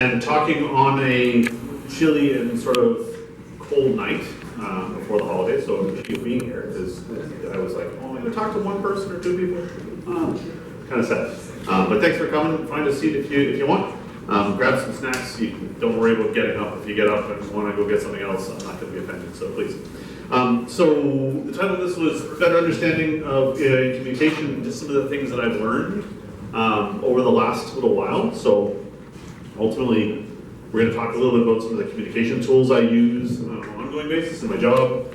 And talking on a chilly and sort of cold night before the holidays, so I'm appreciate being here because I was like, oh, I'm going to talk to one person or two people. Kind of sad. But thanks for coming. Find a seat if you want. Grab some snacks. Don't worry about getting up. If you get up and want to go get something else, I'm not going to be offended, so please. So the title of this was Better Understanding of Communication, just some of the things that I've learned over the last little while. So ultimately, we're going to talk a little bit about some of the communication tools I use on an ongoing basis in my job,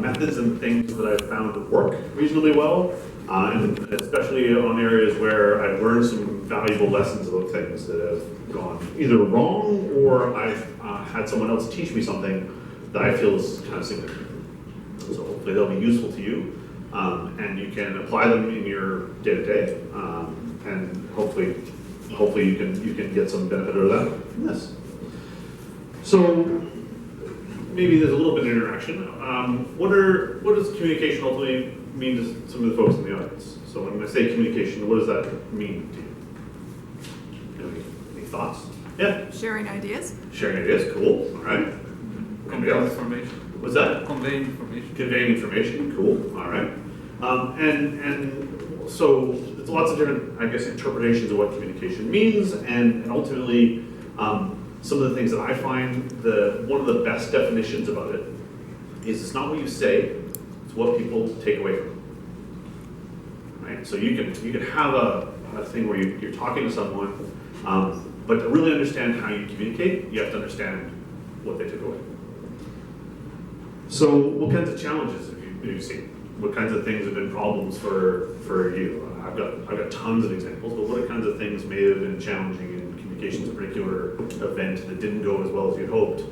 methods and things that I've found that work reasonably well, and especially on areas where I've learned some valuable lessons about things that have gone either wrong or I've had someone else teach me something that I feel is kind of significant. So hopefully they'll be useful to you, and you can apply them in your day-to-day, and hopefully you can get some benefit out of that from this. So maybe there's a little bit of interaction. What does communication ultimately mean to some of the folks in the audience? So when I say communication, what does that mean to you? Any thoughts? Yeah. Sharing ideas. Sharing ideas. Cool. All right. Conveying information. What's that? Conveying information. Conveying information. Cool. All right. And so there's lots of different, I guess, interpretations of what communication means, and ultimately, some of the things that I find one of the best definitions about it is it's not what you say, it's what people take away from it. Right? So you can have a thing where you're talking to someone, but to really understand how you communicate, you have to understand what they took away. So what kinds of challenges have you seen? What kinds of things have been problems for you? I've got tons of examples, but what kinds of things may have been challenging in communications, a particular event that didn't go as well as you'd hoped?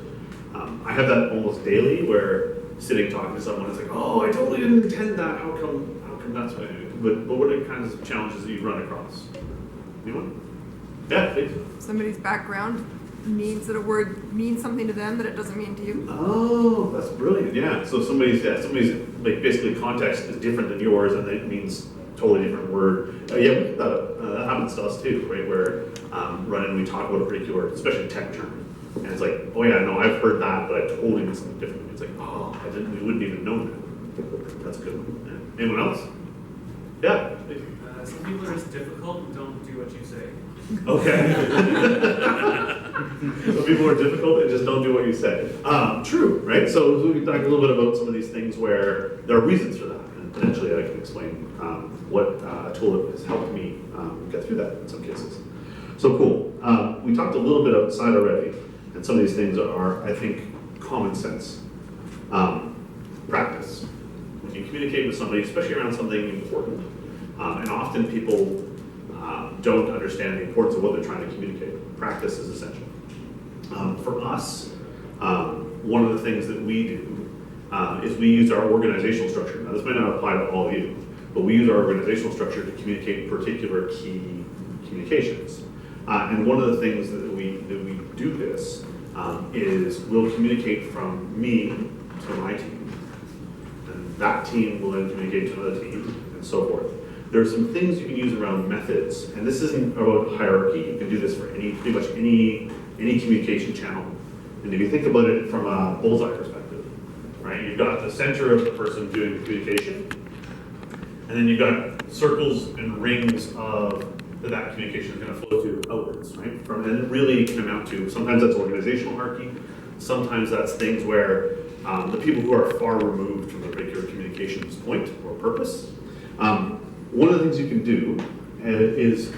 I have that almost daily, where sitting talking to someone, it's like, oh, I totally didn't intend that. How come that's what I did? But what are the kinds of challenges that you run across? Anyone? Yeah, please. Somebody's background means that a word means something to them that it doesn't mean to you. Oh, that's brilliant. Yeah. So somebody's like basically context is different than yours, and it means totally different word. Yeah, that happens to us too, right? Where we talk about a particular, especially tech term, and it's like, oh yeah, no, I've heard that, but I totally meant something different. It's like, oh, we wouldn't even know that. That's a good one. Yeah. Anyone else? Yeah. Some people are just difficult and don't do what you say. Okay. Some people are difficult and just don't do what you say. True, right? So we can talk a little bit about some of these things where there are reasons for that, and potentially I can explain what a tool that has helped me get through that in some cases. So cool. We talked a little bit outside already, and some of these things are, I think, common sense. Practice. When you communicate with somebody, especially around something important, and often people don't understand the importance of what they're trying to communicate. Practice is essential. For us, one of the things that we do is we use our organizational structure. Now, this may not apply to all of you, but we use our organizational structure to communicate particular key communications. And one of the things that we do this is we'll communicate from me to my team, and that team will then communicate to another team, and so forth. There are some things you can use around methods, and this isn't about hierarchy. You can do this for pretty much any communication channel. And if you think about it from a bullseye perspective, right? You've got the center of the person doing the communication, and then you've got circles and rings of that communication is going to flow to outwards, right? And it really can amount to, sometimes that's organizational hierarchy, sometimes that's things where the people who are far removed from a particular communications point or purpose. One of the things you can do is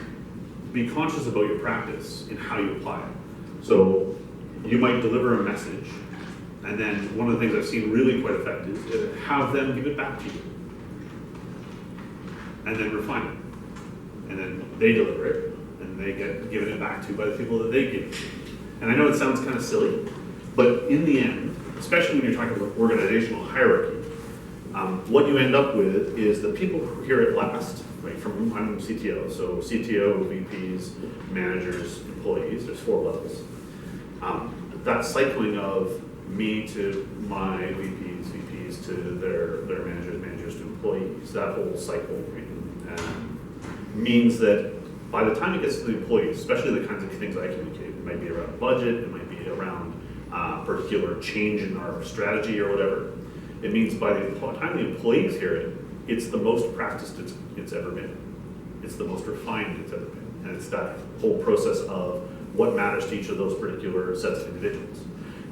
be conscious about your practice in how you apply it. So you might deliver a message, and then one of the things I've seen really quite effective is have them give it back to you, and then refine it. And then they deliver it, and they get given it back to by the people that they give it to. And I know it sounds kind of silly, but in the end, especially when you're talking about organizational hierarchy, what you end up with is the people who hear it last, right? I'm CTO, so CTO, VPs, managers, employees, there's 4 levels. That cycling of me to my VPs to their managers to employees, that whole cycle, right? Means that by the time it gets to the employees, especially the kinds of things I communicate, it might be around budget, it might be around particular change in our strategy or whatever. It means by the time the employees hear it, it's the most practiced it's ever been. It's the most refined it's ever been. And it's that whole process of what matters to each of those particular sets of individuals.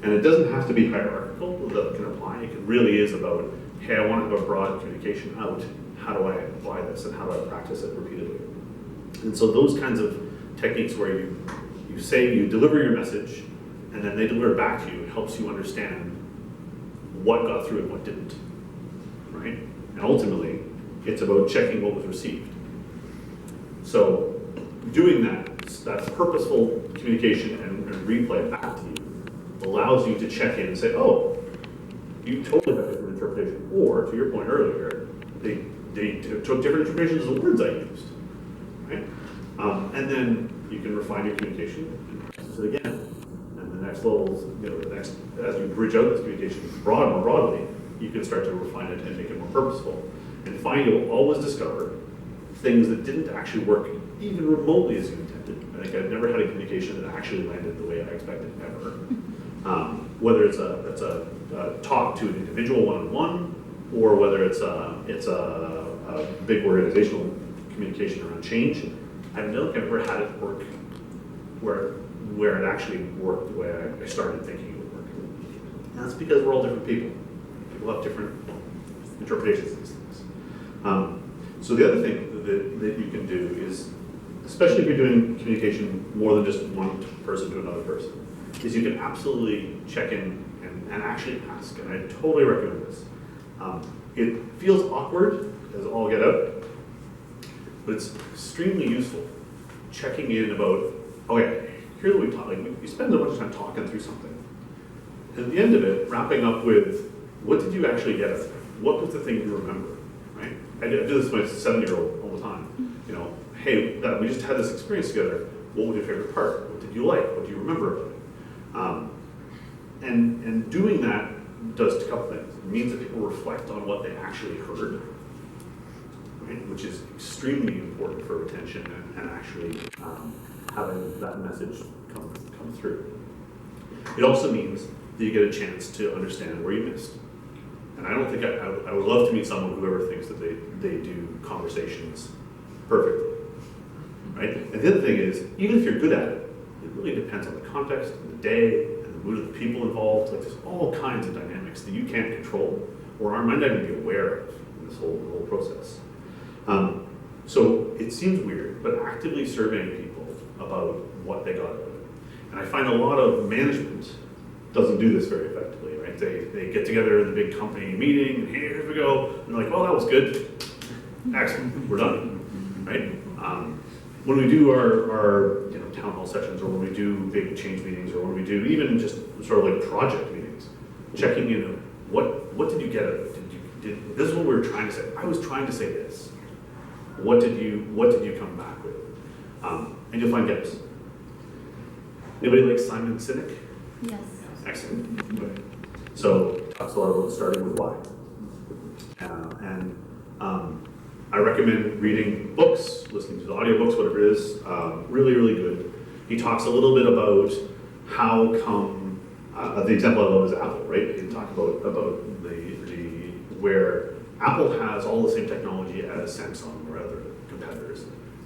And it doesn't have to be hierarchical that can apply. It really is about, hey, I want to have a broad communication out. How do I apply this and how do I practice it repeatedly? And so those kinds of techniques where you say, you deliver your message, and then they deliver back to you, it helps you understand what got through and what didn't, right? And ultimately, it's about checking what was received. So doing that purposeful communication and replay back to you allows you to check in and say, oh, you totally have a different interpretation. Or, to your point earlier, they took different interpretations of the words I used, right? And then you can refine your communication and practice it again. And the next levels, as you bridge out this communication more broadly, you can start to refine it and make it more purposeful. And finally, you'll always discover things that didn't actually work even remotely as you intended. I think I've never had a communication that actually landed the way I expected ever. Whether it's a talk to an individual one-on-one, or whether it's a big organizational communication around change, I don't think I've ever had it work where it actually worked the way I started thinking it would work. And that's because we're all different people. People have different interpretations of these things. So the other thing that you can do is, especially if you're doing communication more than just one person to another person, is you can absolutely check in and actually ask. And I totally recommend this. It feels awkward as all get out, but it's extremely useful. Checking in about, okay, here's what we talk. Like we spend a bunch of time talking through something, and at the end of it, wrapping up with, what did you actually get? What was the thing you remember? Right? I do this with my 7-year-old all the time. You know, hey, we just had this experience together. What was your favorite part? What did you like? What do you remember about it? And doing that does a couple things. It means that people reflect on what they actually heard, right? Which is extremely important for retention and actually having that message come through. It also means that you get a chance to understand where you missed. And I don't think I would love to meet someone who ever thinks that they do conversations perfectly, right? And the other thing is, even if you're good at it, it really depends on the context and the day and the mood of the people involved. Like there's all kinds of dynamics that you can't control or might not even be aware of in this whole process. So it seems weird, but actively surveying people about what they got out of it. And I find a lot of management doesn't do this very effectively, right? They get together in the big company meeting, and hey, here we go. And they're like, well, that was good. Excellent, we're done, right? When we do our town hall sessions, or when we do big change meetings, or when we do even just sort of like project meetings, checking in, what did you get out of it? This is what we were trying to say. I was trying to say this. What did you come back with? And you'll find gaps. Anybody like Simon Sinek? Yes. Excellent. Okay. So talks a lot about starting with why. I recommend reading books, listening to the audiobooks, whatever it is. Really, really good. He talks a little bit about how come, the example I love is Apple, right? He talks about the where Apple has all the same technology as Samsung or other competitors.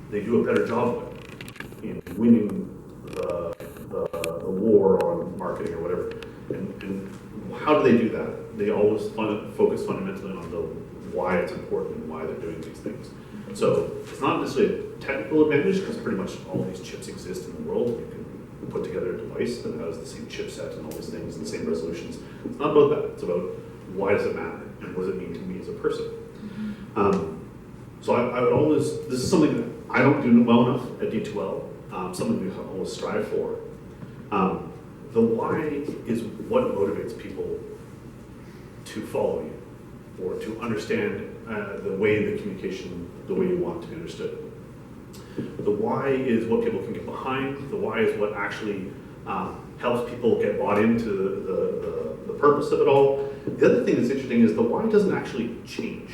They do a better job in winning the war on marketing or whatever. And how do they do that? They always focus fundamentally on the why it's important and why they're doing these things. So it's not necessarily a technical advantage because pretty much all these chips exist in the world. You can put together a device that has the same chipset and all these things and the same resolutions. It's not about that. It's about why does it matter and what does it mean to me as a person. So I would always, this is something that I don't do well enough at D2L, something we always strive for. The why is what motivates people to follow you or to understand the way the communication, the way you want to be understood. The why is what people can get behind. The why is what actually helps people get bought into the purpose of it all. The other thing that's interesting is the why doesn't actually change.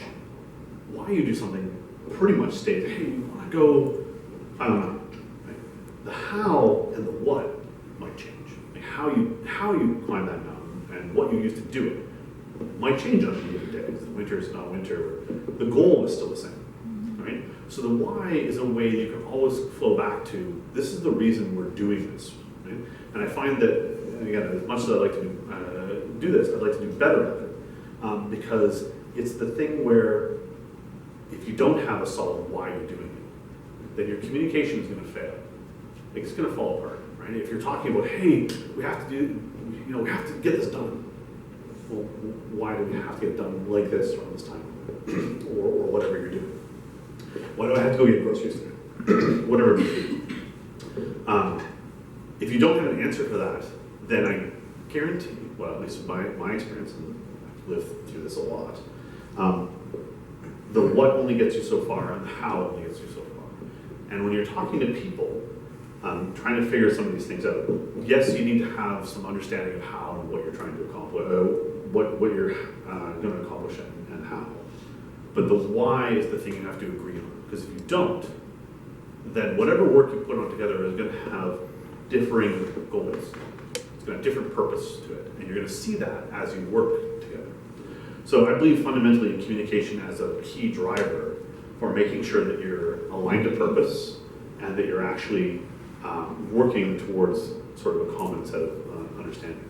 Why you do something pretty much stays. Hey, you want to go I don't know. Right? The how and the what might change. Like how you climb that mountain and what you use to do it might change on any given day. Winter is not winter. The goal is still the same, right? So the why is a way you can always flow back to. This is the reason we're doing this, right? And I find that, again, as much as I like to do this, I'd like to do better at it because it's the thing where if you don't have a solid why you're doing it, then your communication is going to fail. Like it's going to fall apart, right? If you're talking about, hey, we have to do, we have to get this done. Well, why do we have to get done like this around this time, or whatever you're doing? Why do I have to go get groceries today? Whatever. If you don't have an answer for that, then I guarantee, well, at least my experience, and I've lived through this a lot, the what only gets you so far, and the how only gets you so far. And when you're talking to people, trying to figure some of these things out, yes, you need to have some understanding of how and what you're trying to accomplish, what you're going to accomplish and how. But the why is the thing you have to agree on. Because if you don't, then whatever work you put on together is going to have differing goals. It's going to have different purpose to it. And you're going to see that as you work together. So I believe fundamentally in communication as a key driver for making sure that you're aligned to purpose and that you're actually working towards sort of a common set of understanding.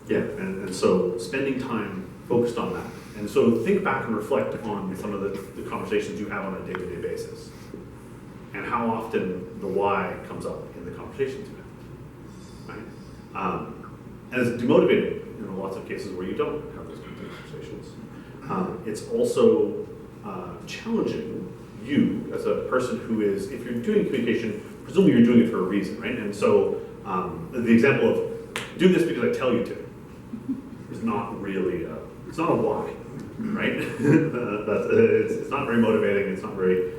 And so spending time focused on that. And so think back and reflect on some of the conversations you have on a day-to-day basis and how often the why comes up in the conversations you have, right? And it's demotivating in lots of cases where you don't have those kinds of conversations. It's also challenging you as a person who is, if you're doing communication, presumably you're doing it for a reason, right? And so the example of do this because I tell you to is not really, it's not a why, right? It's not very motivating, it's not very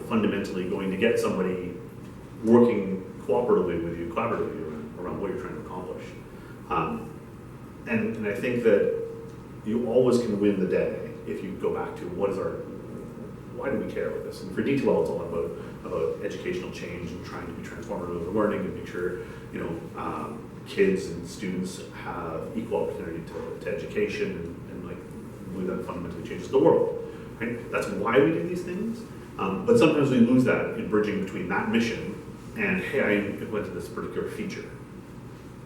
fundamentally going to get somebody working collaboratively around what you're trying to accomplish. And I think that you always can win the day if you go back to why do we care about this? And for D2L, it's all about educational change and trying to be transformative learning and make sure kids and students have equal opportunity to education and like believe that fundamentally changes the world. Right? That's why we do these things. But sometimes we lose that in bridging between that mission and hey, I implemented this particular feature.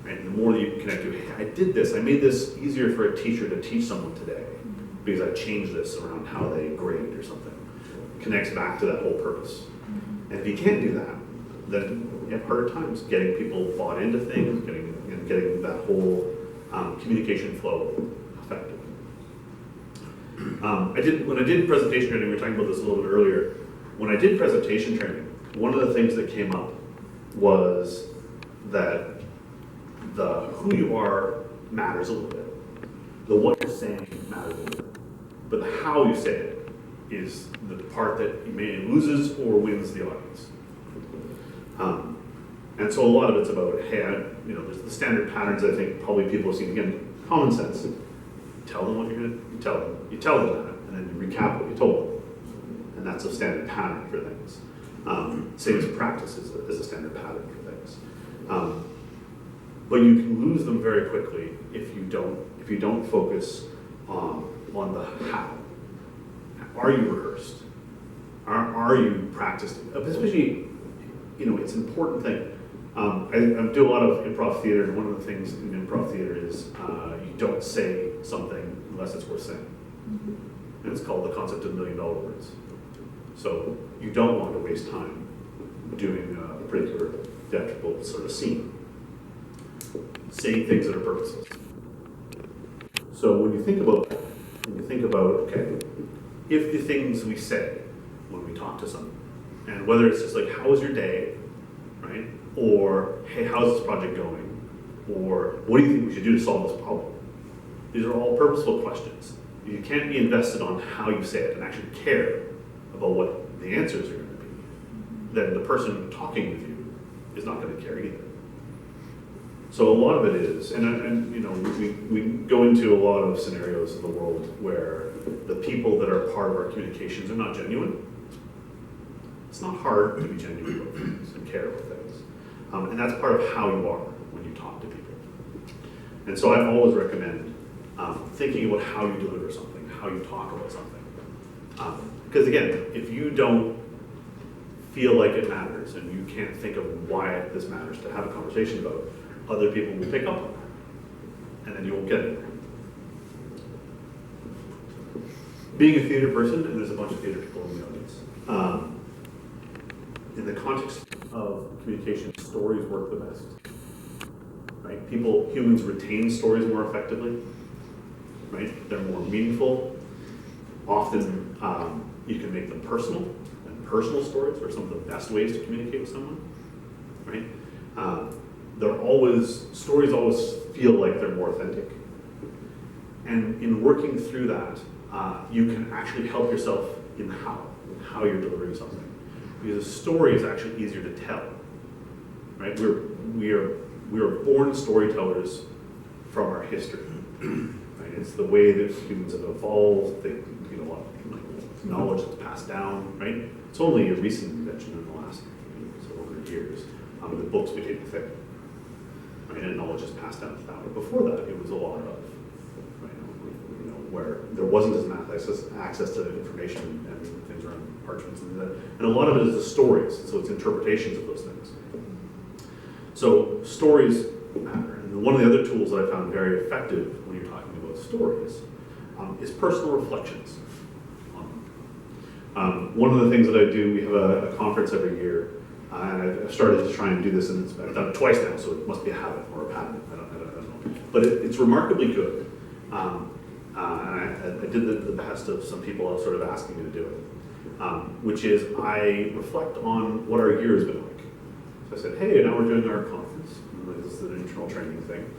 Right? And the more that you connect to, hey, I did this, I made this easier for a teacher to teach someone today because I changed this around how they grade or something. It connects back to that whole purpose. And if you can't do that, then you have harder times getting people bought into things, getting that whole communication flow effective. When I did presentation training, we were talking about this a little bit earlier. When I did presentation training, one of the things that came up was that the who you are matters a little bit. The what you're saying matters a little bit. But the how you say it is the part that may loses or wins the audience. And so a lot of it's about, hey, there's the standard patterns I think probably people have seen. Again, common sense. Tell them what you're going to tell them. You tell them that, and then you recap what you told them. And that's a standard pattern for things. Same as practice is a standard pattern for things. But you can lose them very quickly if you don't focus on the how. Are you rehearsed? Are you practiced? Especially, it's an important thing. I do a lot of improv theater, and one of the things in improv theater is you don't say something unless it's worth saying. And it's called the concept of $1 million words. So you don't want to waste time doing a particular theatrical sort of scene, saying things that are purposeless. So when you think about okay, if the things we say when we talk to someone, and whether it's just like, how was your day, right? Or, hey, how's this project going? Or, what do you think we should do to solve this problem? These are all purposeful questions. You can't be invested on how you say it and actually care about what the answers are going to be. Then the person talking with you is not going to care either. So a lot of it is, and we go into a lot of scenarios in the world where the people that are part of our communications are not genuine. It's not hard to be genuine about things and care about things. And that's part of how you are when you talk to people. And so I always recommend thinking about how you deliver something, how you talk about something. Because again, if you don't feel like it matters and you can't think of why this matters to have a conversation about, other people will pick up on that. And then you won't get it. Being a theater person, and there's a bunch of theater people in the audience, in the context of communication, stories work the best. Right? Humans retain stories more effectively. Right? They're more meaningful. Often you can make them personal, and personal stories are some of the best ways to communicate with someone. Right? Stories always feel like they're more authentic. And in working through that, you can actually help yourself in how you're delivering something. Because a story is actually easier to tell. Right? We are born storytellers from our history. Right? It's the way that humans have evolved. Knowledge that's passed down. Right? It's only a recent invention in the last several hundred years. The books became a thing. Right? And knowledge is passed down that way. Before that, it was a lot of where there wasn't as much access to information and things around parchments and that. And a lot of it is the stories, so it's interpretations of those things. So stories matter. And one of the other tools that I found very effective when you're talking about stories is personal reflections. One of the things that I do, we have a conference every year, and I've started to try and do this, and I've done it twice now, so it must be a habit or a pattern. I don't know. But it's remarkably good. And I did the behest of some people sort of asking me to do it, which is I reflect on what our year has been like. So I said, hey, now we're doing our conference. This is an internal training thing.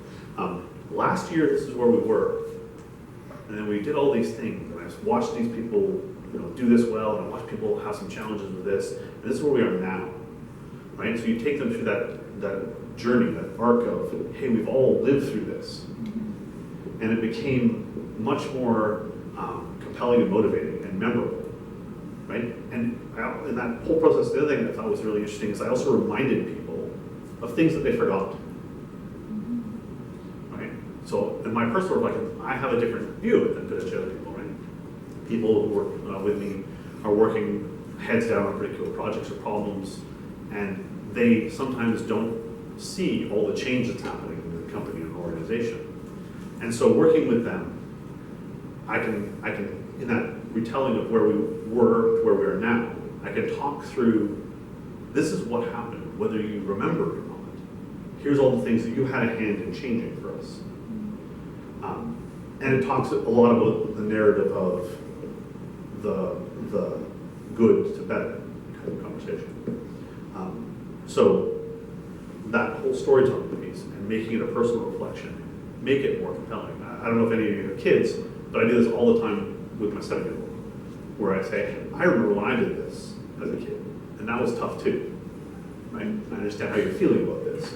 Last year, this is where we were. And then we did all these things, and I watched these people do this well, and I watched people have some challenges with this, and this is where we are now. Right? So you take them through that journey, that arc of, hey, we've all lived through this. And it became much more compelling and motivating and memorable, right? And in that whole process, the other thing that I thought was really interesting is I also reminded people of things that they forgot, right? So in my personal reflection, I have a different view of it than potentially other people, right? People who work with me are working heads down on particular projects or problems, and they sometimes don't see all the change that's happening in the company and organization. And so working with them, I can, in that retelling of where we were to where we are now, I can talk through, this is what happened, whether you remember it or not. Here's all the things that you had a hand in changing for us. And it talks a lot about the narrative of the good to better kind of conversation. So that whole storytelling piece and making it a personal reflection, make it more compelling. I don't know if any of you have kids, but I do this all the time with my 7-year-old, where I say, I remember when I did this as a kid, and that was tough too, right? I understand how you're feeling about this.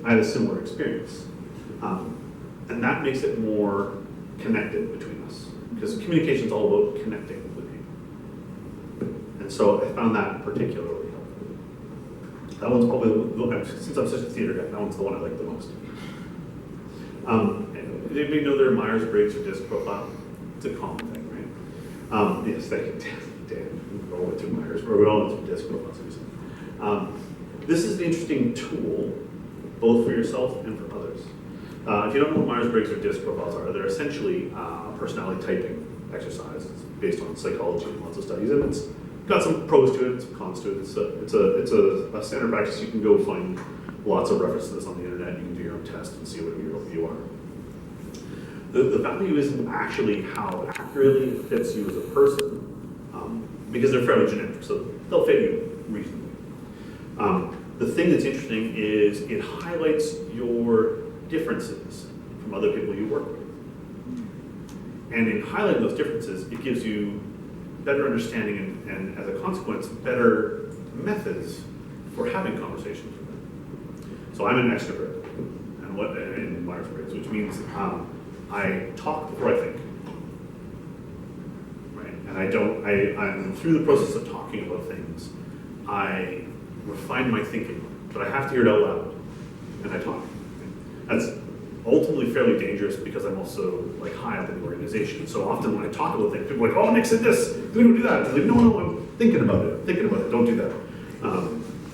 I had a similar experience. And that makes it more connected between us, because communication is all about connecting with people. And so I found that particularly helpful. That one's probably, since I'm such a theater guy, that one's the one I like the most. Anybody know their Myers-Briggs or disc profile? It's a common thing, right? Yes, thank you, Dan. We all went through Myers, or we all went through disc profiles. This is an interesting tool, both for yourself and for others. If you don't know what Myers-Briggs or disc profiles are, they're essentially a personality typing exercise. It's based on psychology and lots of studies, and it's got some pros to it, some cons to it. It's a standard practice. You can go find lots of references to this on the internet. You can do your own test and see what you are. The value isn't actually how accurately it fits you as a person, because they're fairly generic, so they'll fit you reasonably. The thing that's interesting is it highlights your differences from other people you work with. And in highlighting those differences, it gives you better understanding and as a consequence, better methods for having conversations with them. So I'm an extrovert in Myers-Briggs, which means I talk before I think, right? And I'm through the process of talking about things, I refine my thinking, but I have to hear it out loud, and I talk. That's ultimately fairly dangerous because I'm also like high up in the organization. So often when I talk about things, people are like, "Oh, Nick said this. We don't do that." I'm like, "No, I'm thinking about it. Don't do that."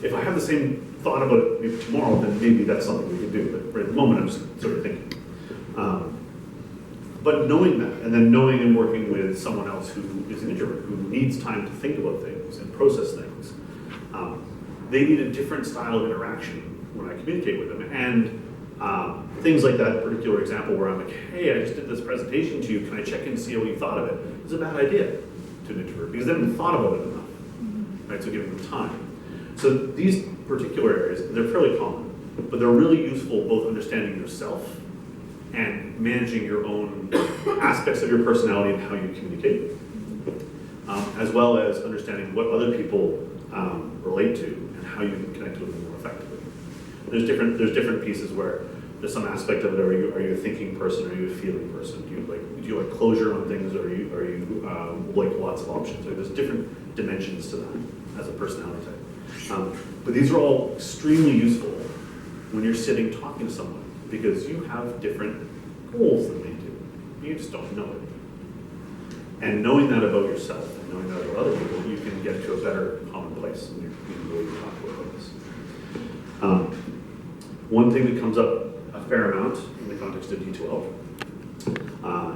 If I have the same thought about it maybe tomorrow, then maybe that's something we can do. But right at the moment, I'm just sort of thinking. But knowing that, and then knowing and working with someone else who is an introvert, who needs time to think about things and process things, they need a different style of interaction when I communicate with them. And things like that particular example where I'm like, "Hey, I just did this presentation to you. Can I check in and see what you thought of it?" It's a bad idea to an introvert because they haven't thought about it enough, right? So giving them time. So these particular areas, they're fairly common, but they're really useful both understanding yourself and managing your own aspects of your personality and how you communicate, as well as understanding what other people relate to and how you can connect with them more effectively. There's different pieces where there's some aspect of it. Are you a thinking person? Are you a feeling person? Do you like closure on things? Or are you like lots of options? There's different dimensions to that as a personality type. But these are all extremely useful when you're sitting talking to someone because you have different goals than they do. You just don't know it. And knowing that about yourself and knowing that about other people, you can get to a better common place in the way you talk about this. One thing that comes up a fair amount in the context of D12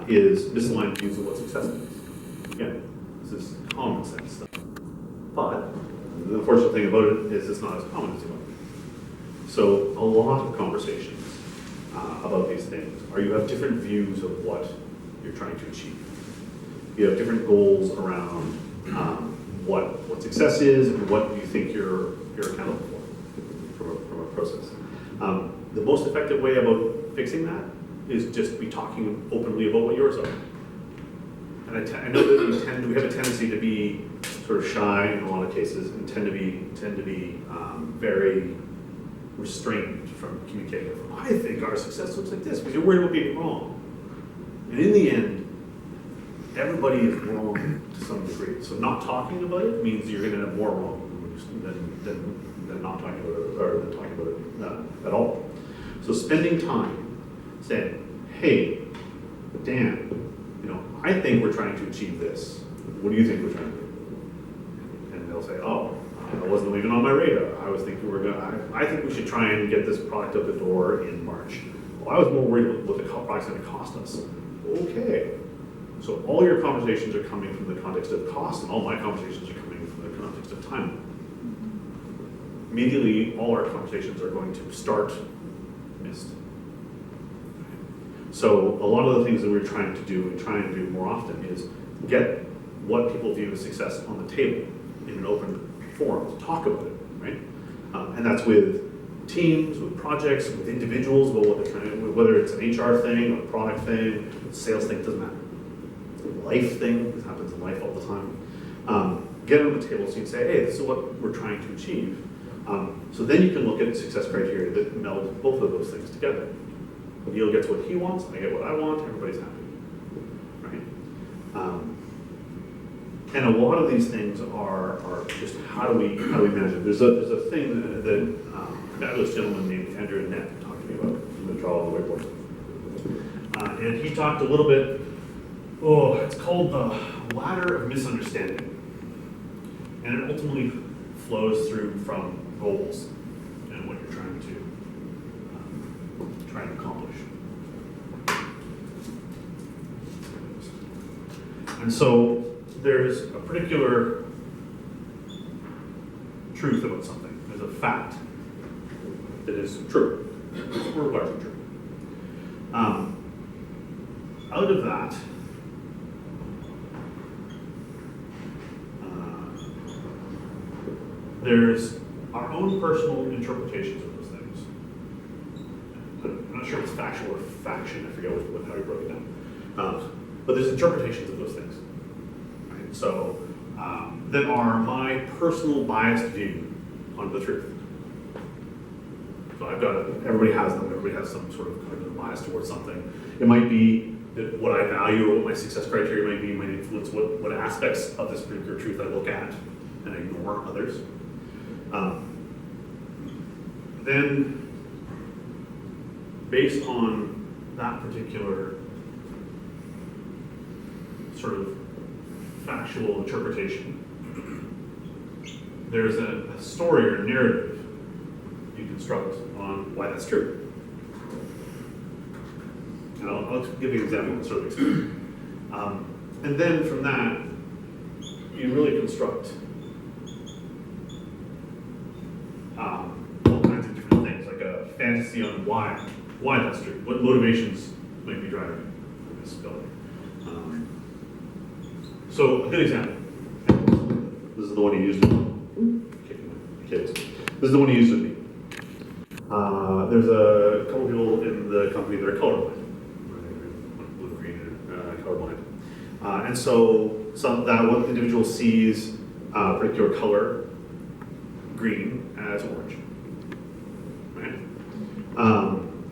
is misaligned views of what success means. Again, this is common sense stuff. But the unfortunate thing about it is it's not as common as you want. So a lot of conversations about these things are you have different views of what you're trying to achieve. You have different goals around what success is and what you think you're accountable for from a process. The most effective way about fixing that is just be talking openly about what yours are. And I know that we have a tendency to be sort of shy in a lot of cases and tend to be very restrained from communicating. I think our success looks like this because you're worried about being wrong. And in the end, everybody is wrong to some degree. So not talking about it means you're going to have more wrong than not talking about it, or than talking about it at all. So spending time saying, "Hey, Dan, I think we're trying to achieve this. What do you think we're trying to do?" And they'll say, "Oh, I wasn't even on my radar. I was thinking I think we should try and get this product out the door in March. Well, I was more worried about what the product's going to cost us." Okay. So all your conversations are coming from the context of cost, and all my conversations are coming from the context of time. Immediately, all our conversations are going to start missed. So a lot of the things that we're trying to do and trying to do more often is get what people view as success on the table in an open forum to talk about it, right? And that's with teams, with projects, with individuals, about what they're trying to, whether it's an HR thing, a product thing, a sales thing, doesn't matter. Life thing, this happens in life all the time. Get on the table so you can say, "Hey, this is what we're trying to achieve." So then you can look at success criteria that meld both of those things together. Neil gets what he wants, I get what I want, everybody's happy, right? And a lot of these things are just how do we manage it? There's a thing that a fabulous gentleman named Andrew Annette talked to me about. I'm going to draw on the whiteboard. And he talked a little bit. It's called the ladder of misunderstanding, and it ultimately flows through from goals and what you're trying to accomplish. And so there's a particular truth about something. There's a fact that is true, or largely true. Out of that, there's our own personal interpretations of those things. I'm not sure if it's factual or faction, I forget how you broke it down. But there's interpretations of those things. Right? So, that are my personal biased view on the truth. So everybody has them, everybody has some sort of cognitive bias towards something. It might be that what I value or what my success criteria might be might influence what aspects of this particular truth I look at and ignore others. Then, based on that particular sort of factual interpretation, there's a story or narrative you construct on why that's true. And I'll give you an example and sort of explain. And then from that, you really construct all kinds of different things, like a fantasy on why that's true, what motivations might be driving this ability. So a good example. This is the one he used with me. Kids. This is the one he used with me. There's a couple people in the company that are colorblind. Blue, green, colorblind. And so that one individual sees a particular color, green, as orange. Right?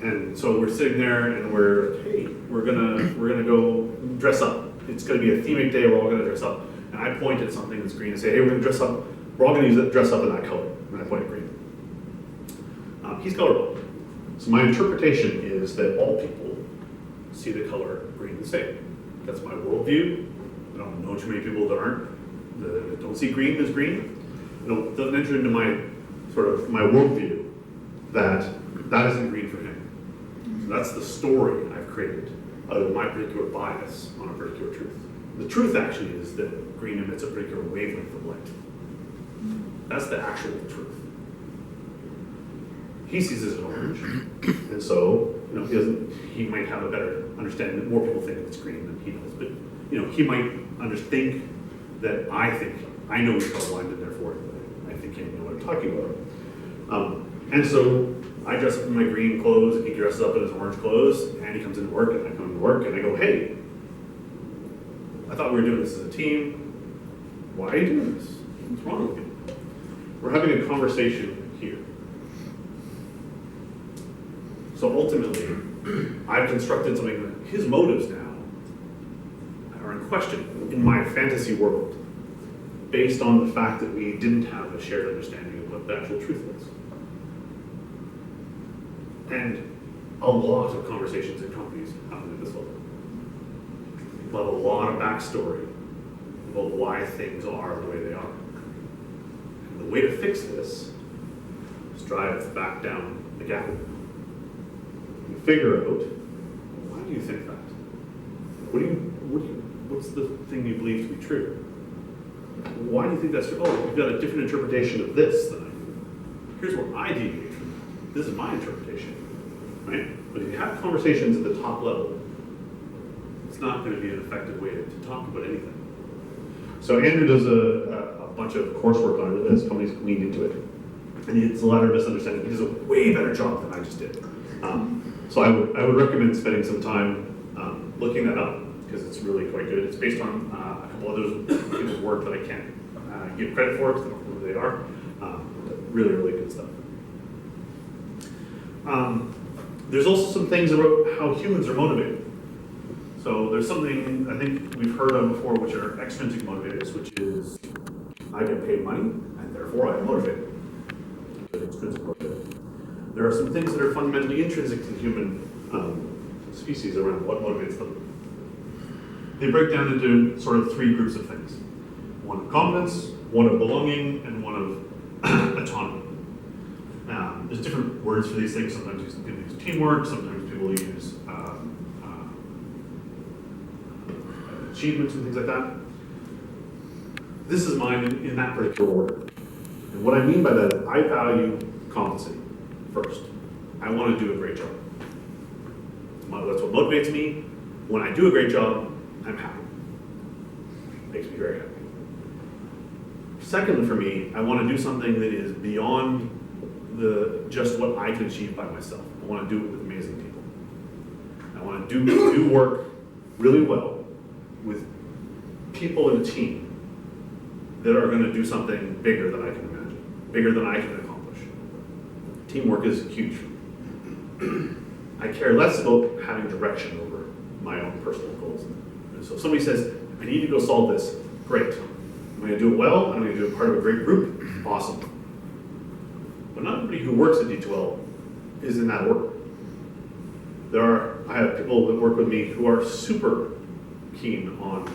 And so we're sitting there and we're, hey, we're gonna go dress up. It's gonna be a themic day, we're all gonna dress up. And I point at something that's green and say, hey, we're gonna dress up, we're all gonna dress up in that color. And I point at green. He's colorblind. So my interpretation is that all people see the color green the same. That's my worldview. I don't know too many people that aren't, that don't see green as green. It doesn't enter into my my worldview that isn't green for him. So that's the story I've created out of my particular bias on a particular truth. The truth actually is that green emits a particular wavelength of light. That's the actual truth. He sees it as orange, and so he might have a better understanding that more people think it's green than he does. But he might think that I know he's colorblind, and therefore I think he knows what I'm talking about. And so I dress up in my green clothes, and he dresses up in his orange clothes, and he comes into work, and I come into work, and I go, hey, I thought we were doing this as a team. Why are you doing this? What's wrong with you? We're having a conversation here. So ultimately, I've constructed something that his motives now are in question in my fantasy world, based on the fact that we didn't have a shared understanding of what the actual truth was. And a lot of conversations in companies happen at this level. But a lot of backstory about why things are the way they are. And the way to fix this is drive back down the gap. And figure out, why do you think that? What's the thing you believe to be true? Why do you think that's true? Oh, you've got a different interpretation of this than I do. Here's where I deviate from that. This is my interpretation, right? But if you have conversations at the top level, it's not going to be an effective way to talk about anything. So Andrew does a bunch of coursework on it as companies leaned into it. And it's a lot of misunderstanding. He does a way better job than I just did. So I would recommend spending some time looking that up, because it's really quite good. It's based on a couple others people's work that I can't give credit for, because I don't know who they are. Really, really good stuff. There's also some things about how humans are motivated. So there's something I think we've heard of before, which are extrinsic motivators, which is I get paid money, and therefore I'm motivated. Extrinsic motivator. There are some things that are fundamentally intrinsic to the human species around what motivates them. They break down into sort of three groups of things. One of competence, one of belonging, and one of autonomy. There's different words for these things. Sometimes people use teamwork, sometimes people use achievements and things like that. This is mine in that particular order. And what I mean by that is I value competency first. I want to do a great job. That's what motivates me. When I do a great job, I'm happy. Makes me very happy. Second, for me, I want to do something that is beyond just what I can achieve by myself. I want to do it with amazing people. I want to do work really well with people in a team that are going to do something bigger than I can imagine, bigger than I can accomplish. Teamwork is huge. I care less about having direction over my own personal goals. And so if somebody says, I need to go solve this, great. I'm going to do it well, I'm going to do it part of a great group, awesome. But not everybody who works at D2L is in that order. I have people that work with me who are super keen on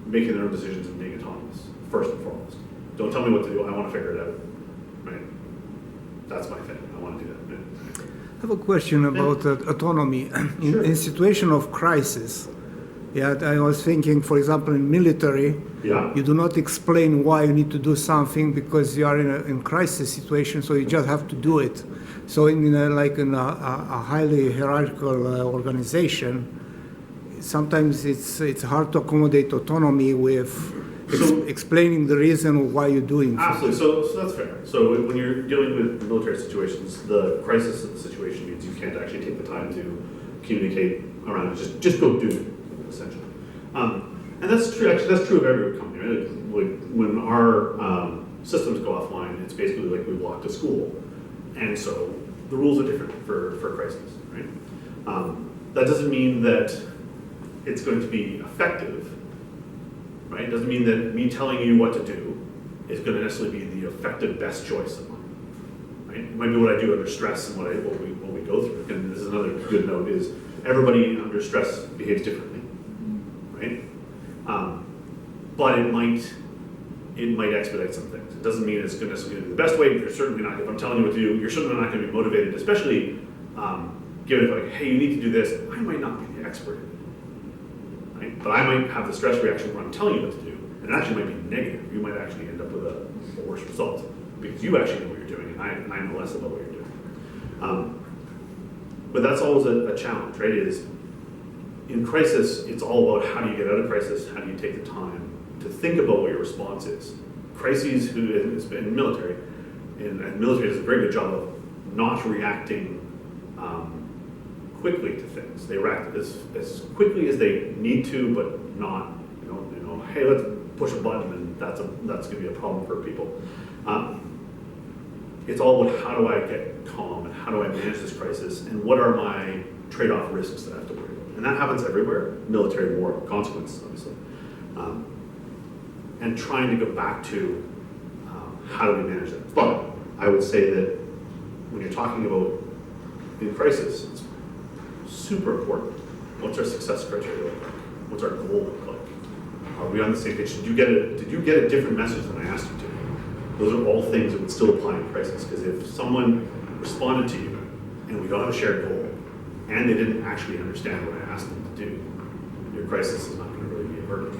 making their own decisions and being autonomous, first and foremost. Don't tell me what to do, I want to figure it out, right? That's my thing, I want to do that. I have a question about autonomy. Sure. In situation of crisis, yeah, I was thinking, for example, in military, Yeah. you do not explain why you need to do something because you are in crisis situation, so you just have to do it. So in a highly hierarchical organization, sometimes it's hard to accommodate autonomy with explaining the reason why you're doing something. Absolutely, so that's fair. So when you're dealing with military situations, the crisis of the situation means you can't actually take the time to communicate around it, just go do it, essentially. And that's true, actually, that's true of every company, right? Like when our systems go offline, it's basically like we blocked a school. And so the rules are different for crises, right? That doesn't mean that it's going to be effective, right? It doesn't mean that me telling you what to do is going to necessarily be the effective best choice, right? It might be what I do under stress and what we go through. And this is another good note is everybody under stress behaves differently, right? But it might expedite some things. It doesn't mean it's going to necessarily be the best way. You're certainly not. If I'm telling you what to do, you're certainly not going to be motivated, especially given it like, hey, you need to do this. I might not be the expert in it, right? But I might have the stress reaction when I'm telling you what to do, and it actually might be negative. You might actually end up with a worse result because you actually know what you're doing, and I know less about what you're doing. But that's always a challenge, right? Is in crisis, it's all about how do you get out of crisis, how do you take the time to think about what your response is. Crises, in military, and military does a very good job of not reacting quickly to things. They react as quickly as they need to, but not, hey, let's push a button and that's going to be a problem for people. It's all about how do I get calm and how do I manage this crisis and what are my trade-off risks that I have to worry about. And that happens everywhere, military more consequence, obviously. And trying to go back to how do we manage that. But I would say that when you're talking about in crisis, it's super important. What's our success criteria look like? What's our goal look like? Are we on the same page? Did you get a different message than I asked you to? Those are all things that would still apply in crisis. Because if someone responded to you and we don't have a shared goal, and they didn't actually understand what I asked them to do, your crisis is not going to really be averted.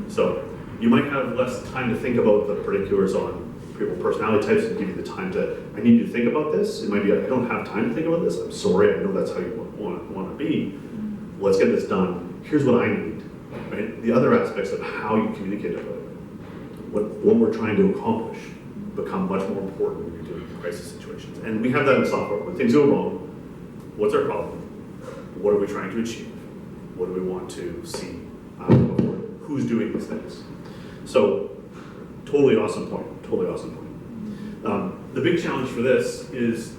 So you might have less time to think about the particulars on people personality types and give you the time to, I need you to think about this. It might be, I don't have time to think about this. I'm sorry, I know that's how you want to be. Let's get this done. Here's what I need. Right? The other aspects of how you communicate about it, what we're trying to accomplish, become much more important when you're dealing with crisis situations. And we have that in software. When things go wrong, what's our problem? What are we trying to achieve? What do we want to see? Who's doing these things? So, totally awesome point. Totally awesome point. The big challenge for this is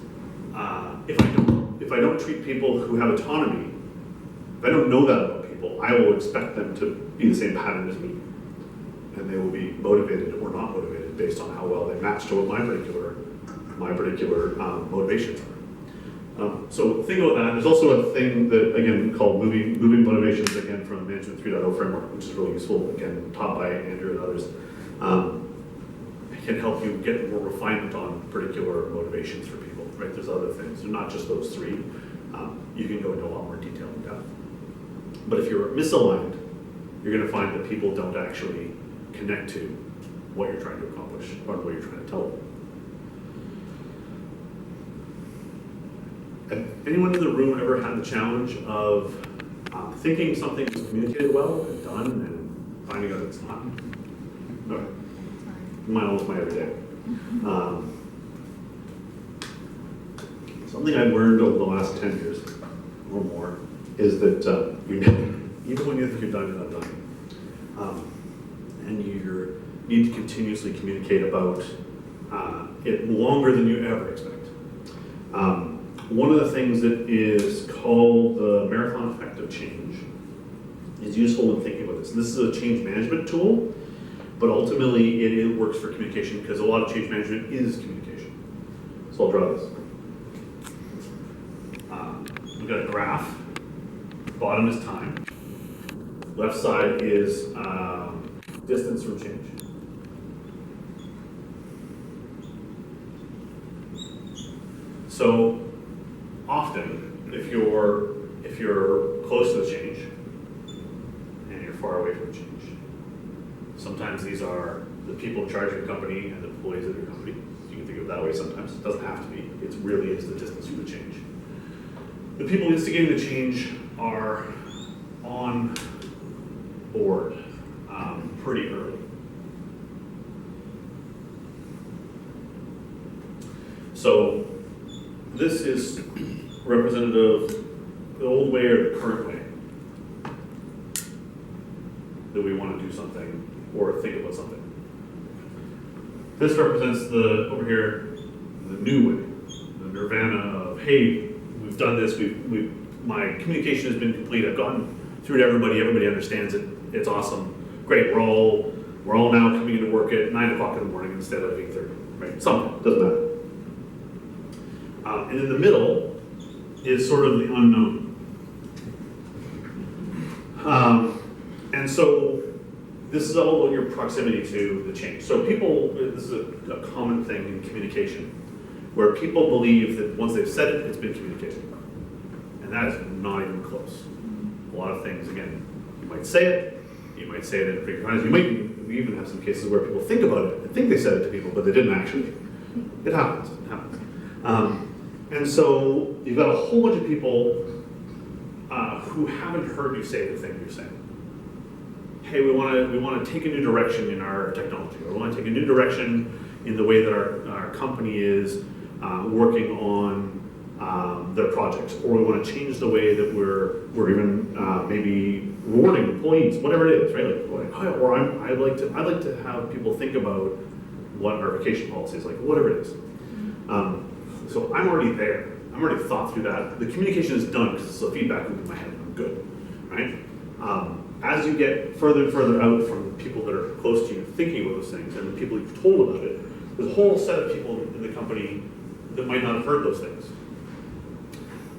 if I don't treat people who have autonomy, if I don't know that about people, I will expect them to be the same pattern as me, and they will be motivated or not motivated based on how well they match to what my particular motivations are. So think about that. There's also a thing that, again, called moving motivations, again, from the Management 3.0 framework, which is really useful, again, taught by Andrew and others. It can help you get more refinement on particular motivations for people, right? There's other things. They're not just those three. You can go into a lot more detail and depth. But if you're misaligned, you're going to find that people don't actually connect to what you're trying to accomplish or what you're trying to tell them. Have anyone in the room ever had the challenge of thinking something was communicated well and done and finding out it's not? Okay. Mine almost my every day. Something I've learned over the last 10 years or more is that even when you think you're done, you're not done. And you need to continuously communicate about it longer than you ever expect. One of the things that is called the marathon effect of change is useful in thinking about this. And this is a change management tool, but ultimately it works for communication because a lot of change management is communication. So I'll draw this. We've got a graph. Bottom is time. Left side is distance from change. So often, if you're close to the change and you're far away from the change, sometimes these are the people in charge of your company and the employees of your company. You can think of it that way sometimes. It doesn't have to be. It really is the distance from the change. The people instigating the change are on board pretty early. So this is representative of the old way or the current way that we want to do something or think about something. This represents over here, the new way, the nirvana of, hey, we've done this, my communication has been complete, I've gotten through to everybody understands it, it's awesome, great, we're all now coming into work at 9 o'clock in the morning instead of 8:30, right? Something, doesn't matter. And in the middle is sort of the unknown. And so this is all about your proximity to the change. So this is a common thing in communication, where people believe that once they've said it, it's been communicated. And that is not even close. A lot of things, again, you might say it in a frequent times. We even have some cases where people think about it and think they said it to people, but they didn't actually. It happens. And so you've got a whole bunch of people who haven't heard you say the thing you're saying. Hey, we want to take a new direction in our technology, or we want to take a new direction in the way that our company is working on their projects, or we want to change the way that we're even maybe rewarding employees, whatever it is, right? I'd like to have people think about what our vacation policy is, like whatever it is. So I'm already there. I'm already thought through that. The communication is done because it's a feedback loop in my head. I'm good, right? As you get further and further out from the people that are close to you thinking about those things and the people you've told about it, there's a whole set of people in the company that might not have heard those things,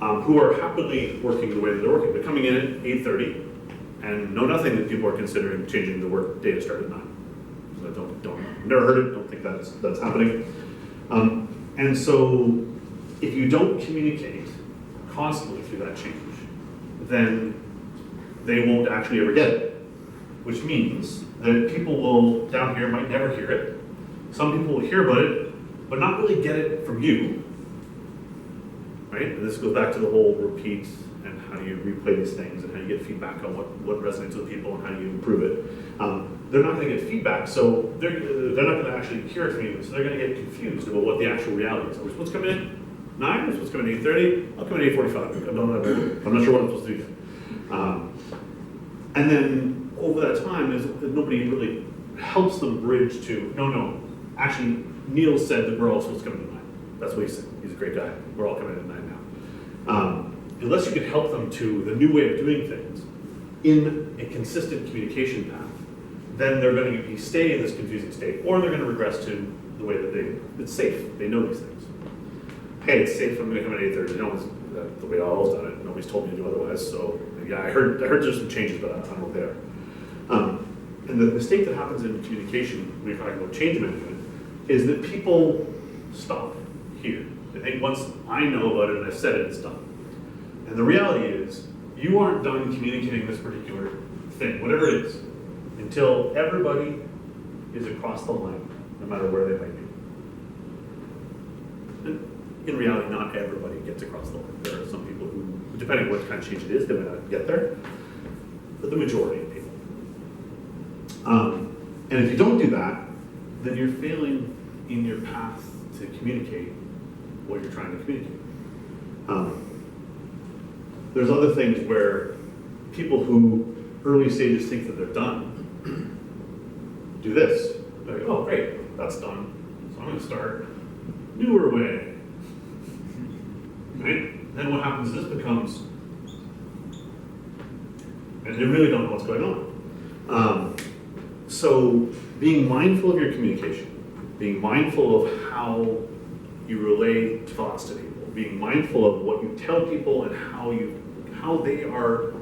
who are happily working the way that they're working. They're coming in at 8:30 and know nothing that people are considering changing the work day to start at 9. So never heard it, don't think that's happening. And so if you don't communicate constantly through that change, then they won't actually ever get it, which means that people will, down here, might never hear it. Some people will hear about it, but not really get it from you, right? And this goes back to the whole repeat and how do you replay these things and how you get feedback on what resonates with people and how do you improve it. They're not going to get feedback, so they're not going to actually hear it from you, so they're going to get confused about what the actual reality is. Are we supposed to come in 9? Are we supposed to come in 8:30? I'll come in 8:45. I'm not sure what I'm supposed to do yet. And then over that time, nobody really helps them bridge to, no, actually, Neil said that we're all supposed to come in at 9. That's what he said. He's a great guy. We're all coming in at 9 now. Unless you can help them to the new way of doing things in a consistent communication path, then they're going to stay in this confusing state, or they're going to regress to the way that it's safe. They know these things. Hey, it's safe. I'm going to come in at 8:30. No one's the way I've always done it. Nobody's told me to do otherwise. So yeah, I heard there's some changes, but I don't know what they are. And the mistake that happens in communication when you're talking about change management is that people stop here. They think once I know about it and I've said it, it's done. And the reality is, you aren't done communicating this particular thing, whatever it is, until everybody is across the line, no matter where they might be. And in reality, not everybody gets across the line. There are some people who, depending on what kind of change it is, they might not get there, but the majority of people. And if you don't do that, then you're failing in your path to communicate what you're trying to communicate. There's other things where people who early stages think that they're done do this. They're like, oh great, that's done. So I'm going to start newer way. Right? Then what happens is this becomes, and they really don't know what's going on. So being mindful of your communication, being mindful of how you relay thoughts to people, being mindful of what you tell people and how they are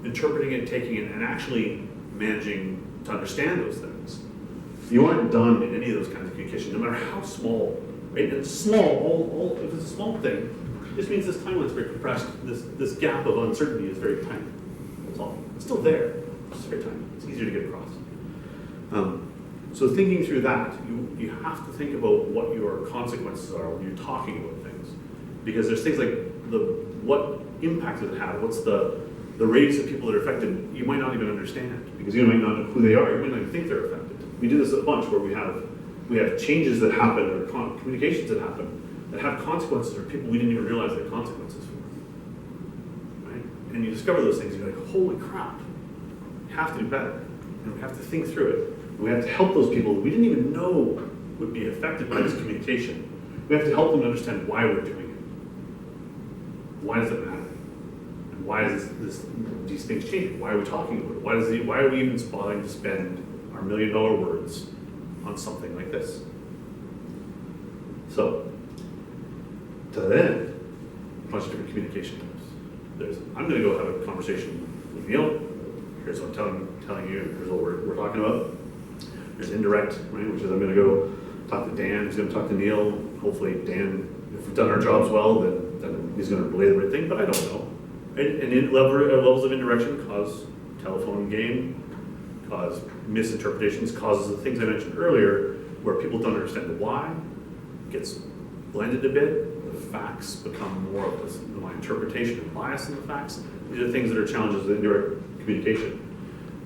interpreting it, taking it, and actually managing to understand those things. You aren't done in any of those kinds of communication, no matter how small. Right? And it's small, if it's a small thing, this means this timeline is very compressed. This gap of uncertainty is very tiny. That's all. It's still there. It's just very tiny. It's easier to get across. So thinking through that, you have to think about what your consequences are when you're talking about things. Because there's things like what impact does it have? What's the rates of people that are affected? You might not even understand because you might not know who they are. You might not even think they're affected. We do this a bunch where we have changes that happen or communications that happen that have consequences for people we didn't even realize they had consequences for. Right? And you discover those things, you're like, holy crap, we have to do better. And we have to think through it. And we have to help those people that we didn't even know would be affected by this communication. We have to help them to understand why we're doing it. Why does it matter? And why is these things changing? Why are we talking about it? Why are we even bothering to spend our $1 million words on something like this? So, to that end, a bunch of different communication types. I'm going to go have a conversation with Neil. Here's what I'm telling you. Here's what we're talking about. There's indirect, right, which is I'm going to go talk to Dan. He's going to talk to Neil. Hopefully, Dan, if we've done our jobs well, then he's going to relay the right thing. But I don't know. And levels of indirection cause telephone game, cause misinterpretations, causes the things I mentioned earlier, where people don't understand the why. It gets blended a bit. The facts become more of my interpretation and bias in the facts. These are things that are challenges with indirect communication.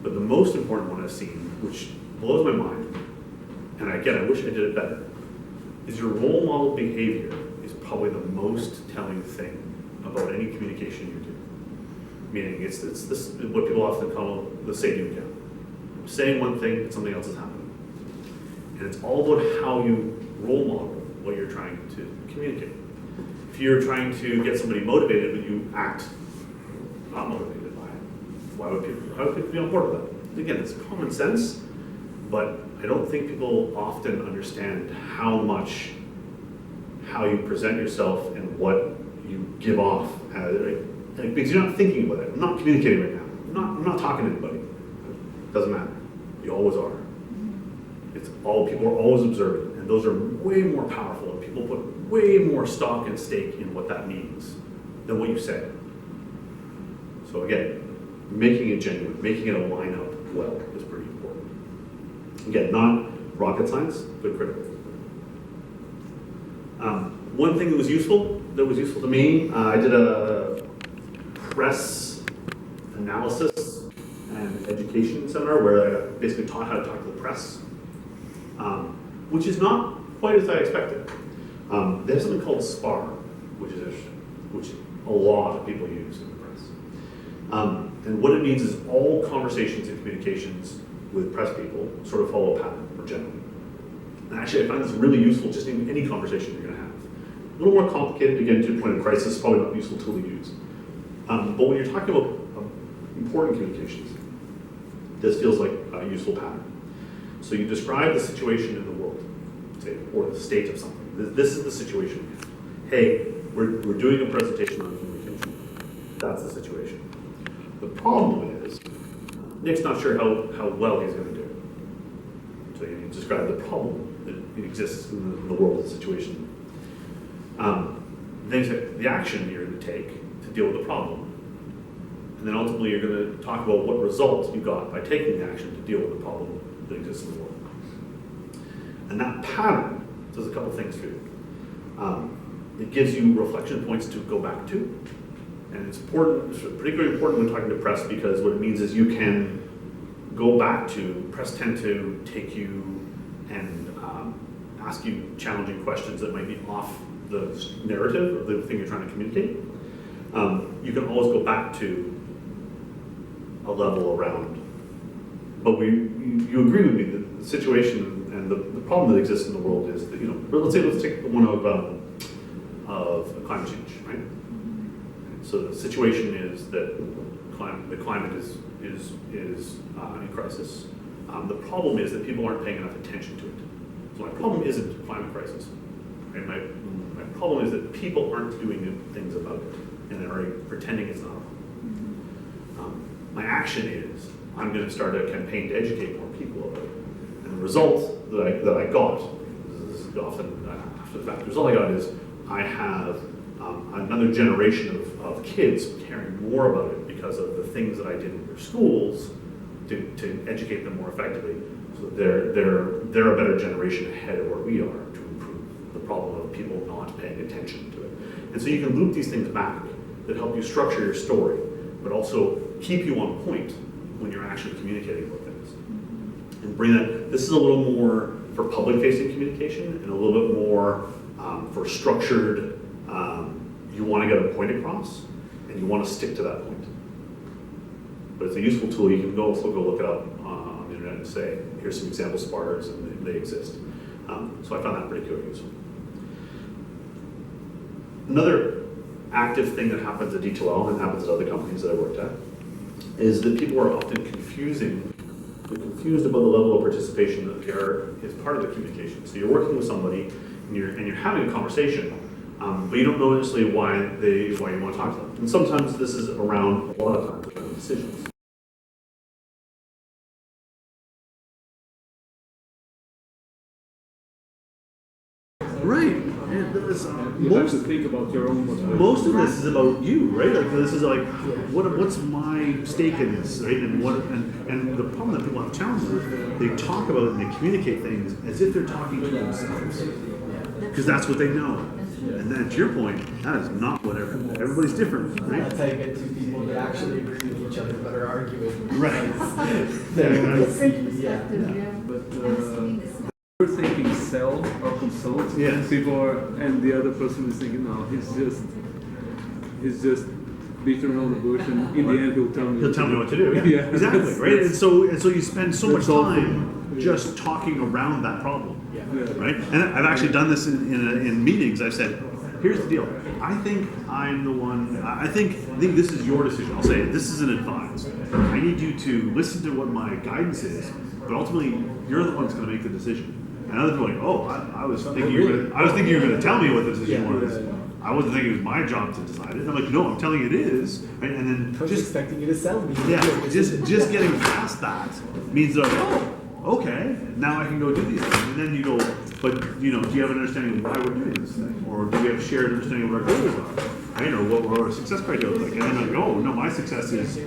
But the most important one I've seen, which blows my mind, and again, I wish I did it better, is your role model behavior is probably the most telling thing about any communication you do. Meaning, it's this what people often call the say-do gap. I'm saying one thing, and something else is happening. And it's all about how you role model what you're trying to communicate. If you're trying to get somebody motivated, but you act not motivated by it, how would people be on board with that? Again, it's common sense, but I don't think people often understand how you present yourself and what you give off. Because you're not thinking about it. I'm not communicating right now. I'm not talking to anybody. It doesn't matter. You always are. People are always observing, and those are way more powerful, and people put way more stock and stake in what that means than what you say. So again, making it genuine, making it line up well is pretty important. Again, not rocket science, but critical. One thing that was useful to me, I did a press analysis and education seminar where I basically taught how to talk to the press, which is not quite as I expected. They have something called SPAR, which a lot of people use in the press. And what it means is all conversations and communications with press people sort of follow a pattern, or generally. And actually, I find this really useful just in any conversation you're going to have. A little more complicated to get into a point of crisis, probably not a useful tool to use. But when you're talking about important communications, this feels like a useful pattern. So you describe the situation in the world, say, or the state of something. This is the situation. Hey, we're doing a presentation on communication. That's the situation. The problem is, Nick's not sure how well he's going to do it. So you describe the problem that exists in the world, the situation. Then you say the action you're going to take to deal with the problem. And then ultimately you're going to talk about what result you got by taking the action to deal with the problem that exists in the world. And that pattern does a couple things for you. It gives you reflection points to go back to. And it's important, it's particularly important when talking to press, because what it means is you can go back to, press tend to take you and ask you challenging questions that might be off the narrative of the thing you're trying to communicate. You can always go back to a level around. But you agree with me that the situation and the problem that exists in the world is that, let's take the one of climate change, right? So the situation is that the climate is in crisis. The problem is that people aren't paying enough attention to it. So my problem isn't climate crisis. Right? My problem is that people aren't doing things about it, and they're already pretending it's not a problem. My action is I'm going to start a campaign to educate more people about it. And the result that I got, this is often after the fact, the result I got is I have another generation of kids caring more about it because of the things that I did in their schools to educate them more effectively, so that they're a better generation ahead of where we are to improve the problem of people not paying attention to it. And so you can loop these things back that help you structure your story, but also keep you on point when you're actually communicating about things. And bring that, this is a little more for public-facing communication and a little bit more for structured, you want to get a point across and you want to stick to that point. But it's a useful tool. You can also go look it up on the internet and say, here's some example spars, and they exist. So I found that pretty good useful. Another active thing that happens at D2L and happens at other companies that I worked at is that people are often confused about the level of participation that is part of the communication. So you're working with somebody and you're having a conversation, but you don't know necessarily why you want to talk to them. And sometimes this is around, a lot of times, around decisions. Right. And You have to think about your own motivation. most of this is about you, right? Like this is like, what's my stake in this, right? And and the problem that people have challenges with, they talk about it and they communicate things as if they're talking to themselves, because that's what they know. And then to your point, that is not what everybody's different, right? That's how you get two people that actually agree with each other but are arguing. Right. But you're thinking sell or consult, Yes. and people are, and the other person is thinking, no, he's just beating around the bush, and in the end he'll tell me. He'll tell me what to do. Yeah, Yeah. exactly. Right. And so you spend so much That's all time for- just talking around that problem. Yeah. Right? And I've actually done this in meetings. I've said, here's the deal. I think I'm the one, I think this is your decision. I'll say, this is an advice. I need you to listen to what my guidance is, but ultimately, you're the one that's going to make the decision. And other people are like, oh, I was thinking you were going to tell me what the decision was. I wasn't thinking it was my job to decide it. And I'm like, no, I'm telling you it is. Right? And then I was just expecting you to sell me. yeah, just getting past that means that, oh, okay, now I can go do these things. And then you go, but do you have an understanding of why we're doing this thing? Or do we have a shared understanding of what our goals are? Right? Or what our success criteria look like? And then I go, oh, no, my success is,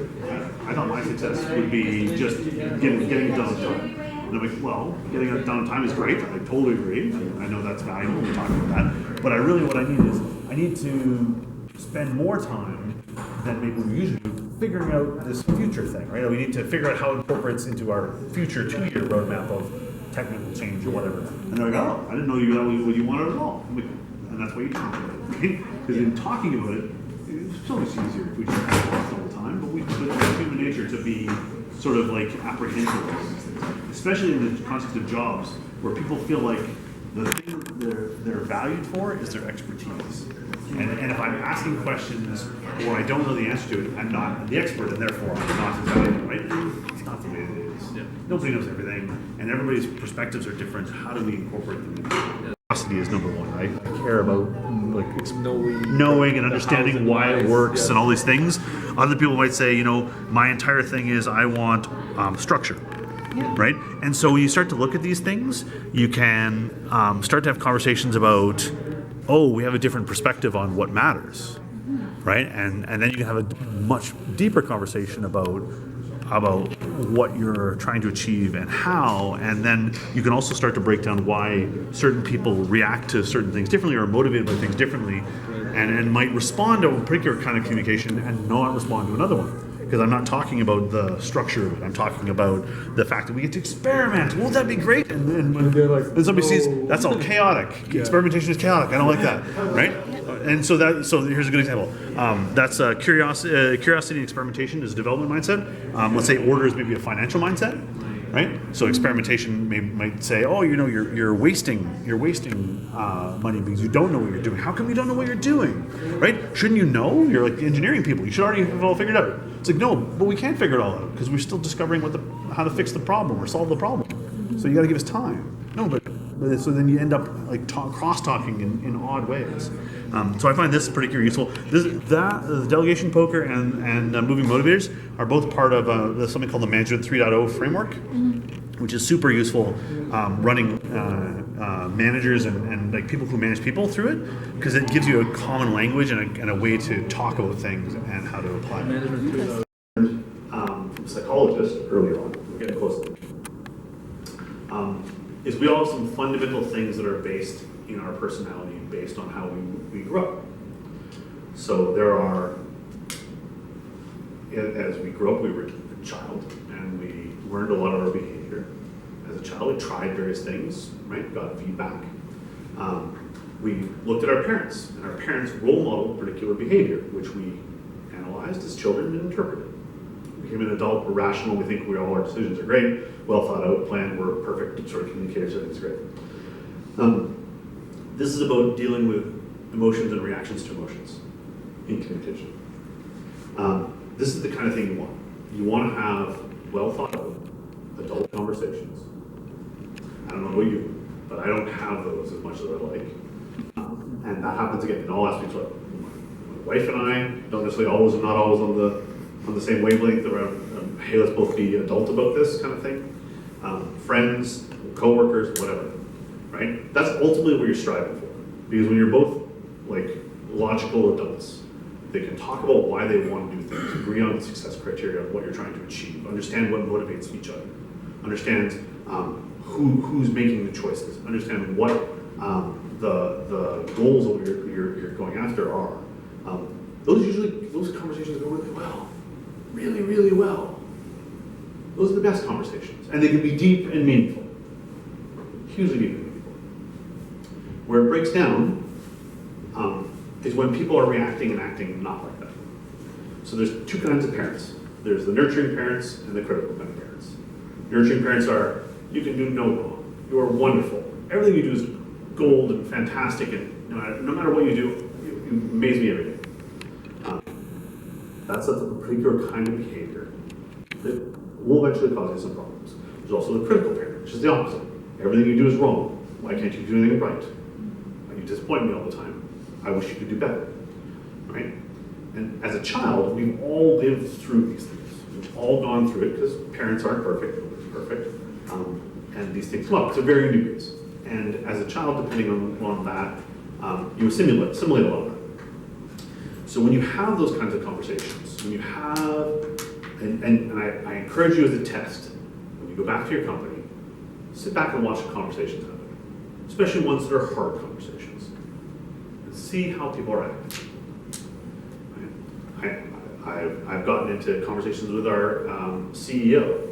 I thought my success would be just getting it done on time. And I'm like, well, getting it done on time is great. I totally agree. I know that's valuable. We're talking about that. But what I need is, I need to spend more time than maybe we usually do figuring out this future thing, right? We need to figure out how it incorporates into our future 2-year roadmap of technical change or whatever. And they're like, oh, I didn't know that was what you wanted at all. And that's why you talk about it, right? Because in talking about it, it's so much easier if we just talk about it all the time, but it's human nature to be sort of like apprehensive of these things, especially in the context of jobs where people feel like the thing they're valued for is their expertise. And if I'm asking questions or I don't know the answer to it, I'm not the expert, and therefore I'm not as valuable, right? It's not the way it is. Yeah. Nobody knows everything, and everybody's perspectives are different. How do we incorporate them? Curiosity is number one, right? I care about knowing and understanding why it works and all these things. Other people might say, my entire thing is I want structure. Right? And so when you start to look at these things, you can start to have conversations about, we have a different perspective on what matters, right? And then you can have a much deeper conversation about what you're trying to achieve and how, and then you can also start to break down why certain people react to certain things differently or are motivated by things differently, and might respond to a particular kind of communication and not respond to another one. Because I'm not talking about the structure of it. I'm talking about the fact that we get to experiment. Won't that be great? And when somebody sees, that's all chaotic. Yeah. Experimentation is chaotic. I don't like that, right? And so here's a good example. That's curiosity and experimentation is a development mindset. Let's say order is maybe a financial mindset, right? So experimentation might say, you're wasting money because you don't know what you're doing. How come you don't know what you're doing, right? Shouldn't you know? You're like engineering people. You should already have it all figured out. It's like, no, but we can't figure it all out because we're still discovering how to fix the problem or solve the problem. So you got to give us time. No, but so then you end up like cross-talking in odd ways. So I find this particularly useful. The delegation poker and moving motivators are both part of something called the Management 3.0 framework, which is super useful running managers and like people who manage people through it, because it gives you a common language and a way to talk about things and how to apply it. From psychologists earlier on, we're getting close to it, is we all have some fundamental things that are based in our personality, based on how we grew up. So there are, as we grew up, we were a child, and we learned a lot of our behavior. As a child, we tried various things, right? Got feedback. We looked at our parents, and our parents role modeled particular behavior, which we analyzed as children and interpreted. We became an adult, we're rational, we think all our decisions are great, well thought out, planned, we're perfect sort of communicators, everything's great. This is about dealing with emotions and reactions to emotions in communication. This is the kind of thing you want. You want to have well thought out adult conversations. I don't know about you, but I don't have those as much as I like. And that happens again in all aspects of life. My wife and I don't necessarily not always on the same wavelength around, hey, let's both be adult about this kind of thing. Friends, coworkers, whatever, right? That's ultimately what you're striving for. Because when you're both like logical adults, they can talk about why they want to do things, agree on the success criteria of what you're trying to achieve, understand what motivates each other, understand who's making the choices, understand what the goals that you're going after are. Those conversations go really well, really, really well. Those are the best conversations, and they can be deep and meaningful, hugely deep and meaningful. Where it breaks down is when people are reacting and acting not like that. So there's two kinds of parents. There's the nurturing parents and the critical kind of parents. Nurturing parents are, you can do no wrong. You are wonderful. Everything you do is gold and fantastic, and no matter what you do, you amaze me every day. That's a particular kind of behavior that will eventually cause you some problems. There's also the critical parent, which is the opposite. Everything you do is wrong. Why can't you do anything right? You disappoint me all the time. I wish you could do better, right? And as a child, we've all lived through these things. We've all gone through it because parents aren't perfect, nobody's perfect, and these things come up to varying degrees. And as a child, depending on that, you assimilate a lot of that. So when you have those kinds of conversations, when you have, and I encourage you as a test, when you go back to your company, sit back and watch the conversations happen, especially ones that are hard conversations, and see how people are acting. I've gotten into conversations with our CEO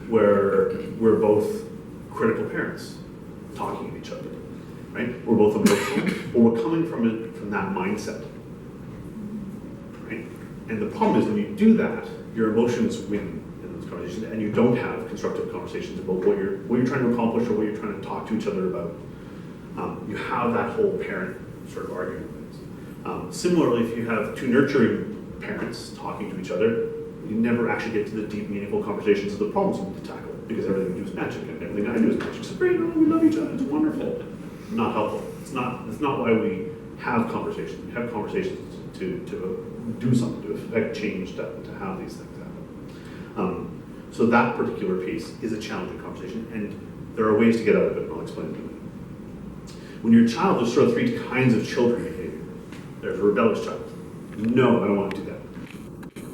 where we're both critical parents talking to each other, right? We're both emotional, but we're coming from that mindset, right? And the problem is when you do that, your emotions win in those conversations, and you don't have constructive conversations about what you're trying to accomplish or what you're trying to talk to each other about. You have that whole parent sort of argument. Similarly, if you have two nurturing parents talking to each other, you never actually get to the deep, meaningful conversations of the problems you need to tackle, because everything you do is magic, and everything I do is magic. So great, we love each other, it's wonderful. Not helpful. It's not why we have conversations. We have conversations to do something, to affect change, to have these things happen. So that particular piece is a challenging conversation, and there are ways to get out of it, and I'll explain to you. When you're a child, there's sort of three kinds of children behavior. There's a rebellious child. No, I don't want to do that.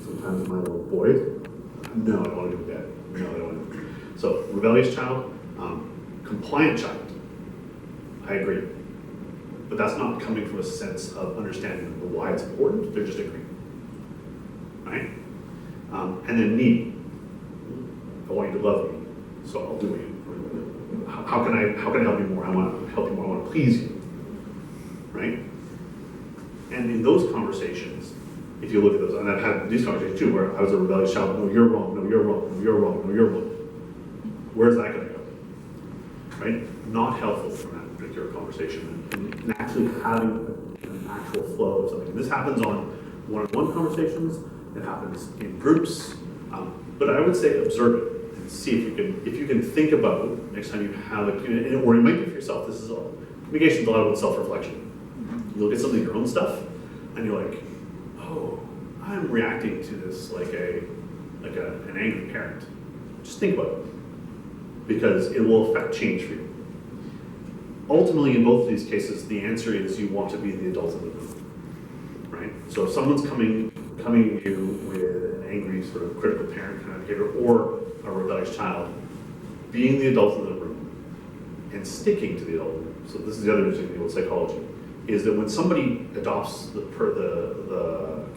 Sometimes my little boy, no, I don't want to do that. No, I don't want to do that. So, rebellious child, compliant child, I agree. But that's not coming from a sense of understanding why it's important, they're just agreeing. Right? And then needy. I want you to love me, so I'll do it. How can I help you more? I want to help you more, I want to please you. Right? And in those conversations, if you look at those, and I've had these conversations too, where I was a rebellious child, no, you're wrong, no, you're wrong, no, you're wrong, no, you're wrong. Where's that going to go? Right? Not helpful from that particular conversation, and actually having an actual flow of something. And this happens on one-on-one conversations, It happens in groups. But I would say observe it and see if you can think about next time you have a communication, or you might be for yourself. This is all communication is a lot about self-reflection. You look at some of your own stuff, and you're like, oh, I'm reacting to this like an angry parent. Just think about it, because it will affect change for you. Ultimately, in both of these cases, the answer is you want to be the adult in the room, right? So if someone's coming to you with an angry, sort of critical parent kind of behavior, or a rebellious child, being the adult in the room and sticking to the adult in the room. So this is the other interesting thing with psychology, is that when somebody adopts the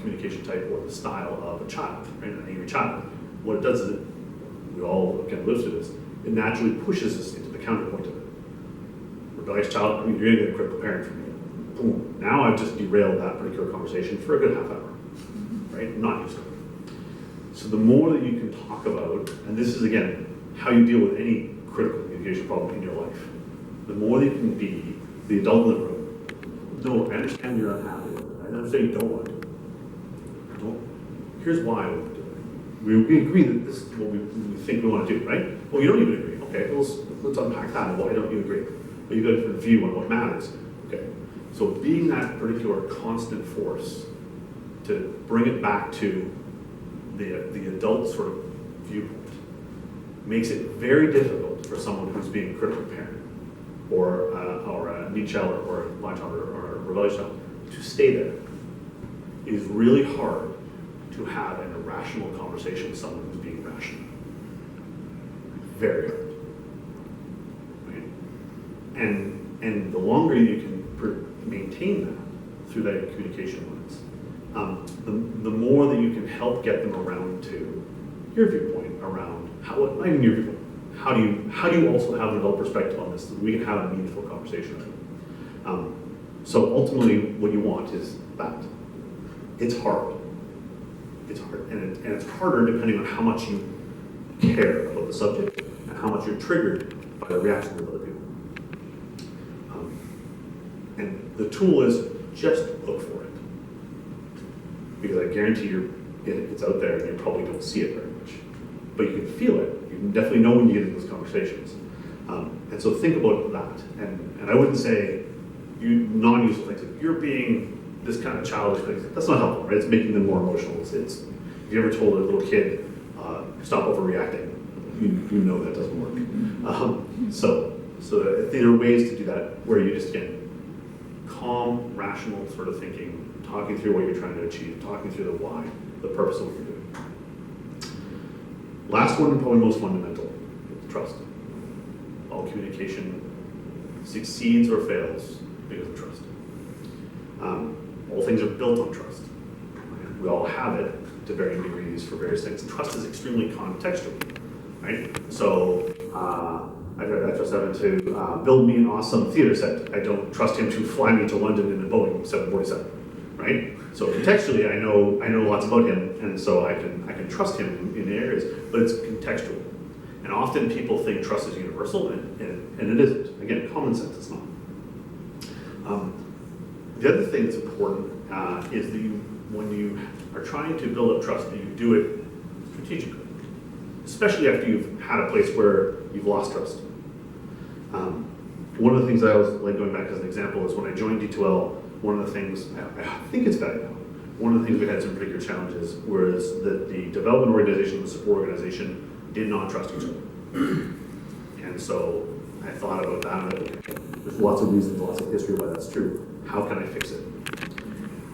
communication type or the style of a child, right, an angry child, what it does is we all again live through this. It naturally pushes us into the counterpoint of it. Rebellious child, I mean, you're gonna get a critical parent from me. Boom. Now I've just derailed that particular conversation for a good half hour, right? I'm not used to it. So the more that you can talk about, and this is again how you deal with any critical communication problem in your life, the more that you can be the adult in the room. No, I understand you're unhappy. I understand you don't want to. Here's why I want to do it. We agree that this is what we think we want to do, right? Well, you don't even agree. Okay, let's unpack that. Why don't you agree? Well, you've got a different view on what matters. Okay, so being that particular constant force to bring it back to the adult sort of viewpoint makes it very difficult for someone who's being a critical parent or a need child or a blind child or a rebellious child to stay there. It is really hard to have an irrational conversation with someone who's being rational. Very hard. Right? And the longer you can maintain that through that communication lens, the more that you can help get them around to your viewpoint around not even your viewpoint. How do you also have an adult perspective on this so that we can have a meaningful conversation? So ultimately, what you want is that. It's hard. It's hard, and it's harder depending on how much you care about the subject and how much you're triggered by the reactions of other people. And the tool is just look for it, because I guarantee it's out there and you probably don't see it very much, but you can feel it. You can definitely know when you get into those conversations. And so think about that. And I wouldn't say you non-useful things like you're being this kind of childish thing. That's not helpful, right? It's making them more emotional. If you ever told a little kid, stop overreacting, you know that doesn't work. So there are ways to do that where you just get calm, rational sort of thinking, talking through what you're trying to achieve, talking through the why, the purpose of what you're doing. Last one, and probably most fundamental, trust. All communication succeeds or fails because of trust. All things are built on trust. Right? We all have it to varying degrees for various things. Trust is extremely contextual, right? So I trust Evan to build me an awesome theater set. I don't trust him to fly me to London in a Boeing 747, right? So contextually, I know lots about him, and so I can trust him in areas, but it's contextual. And often people think trust is universal, and it isn't. Again, common sense, it's not. The other thing that's important is that when you are trying to build up trust, that you do it strategically, especially after you've had a place where you've lost trust. One of the things I was like going back as an example is when I joined D2L, one of the things, I think it's better now, one of the things we had some particular challenges was that the development organization and the support organization did not trust each other. And so I thought about that, and there's lots of reasons, lots of history why that's true. How can I fix it?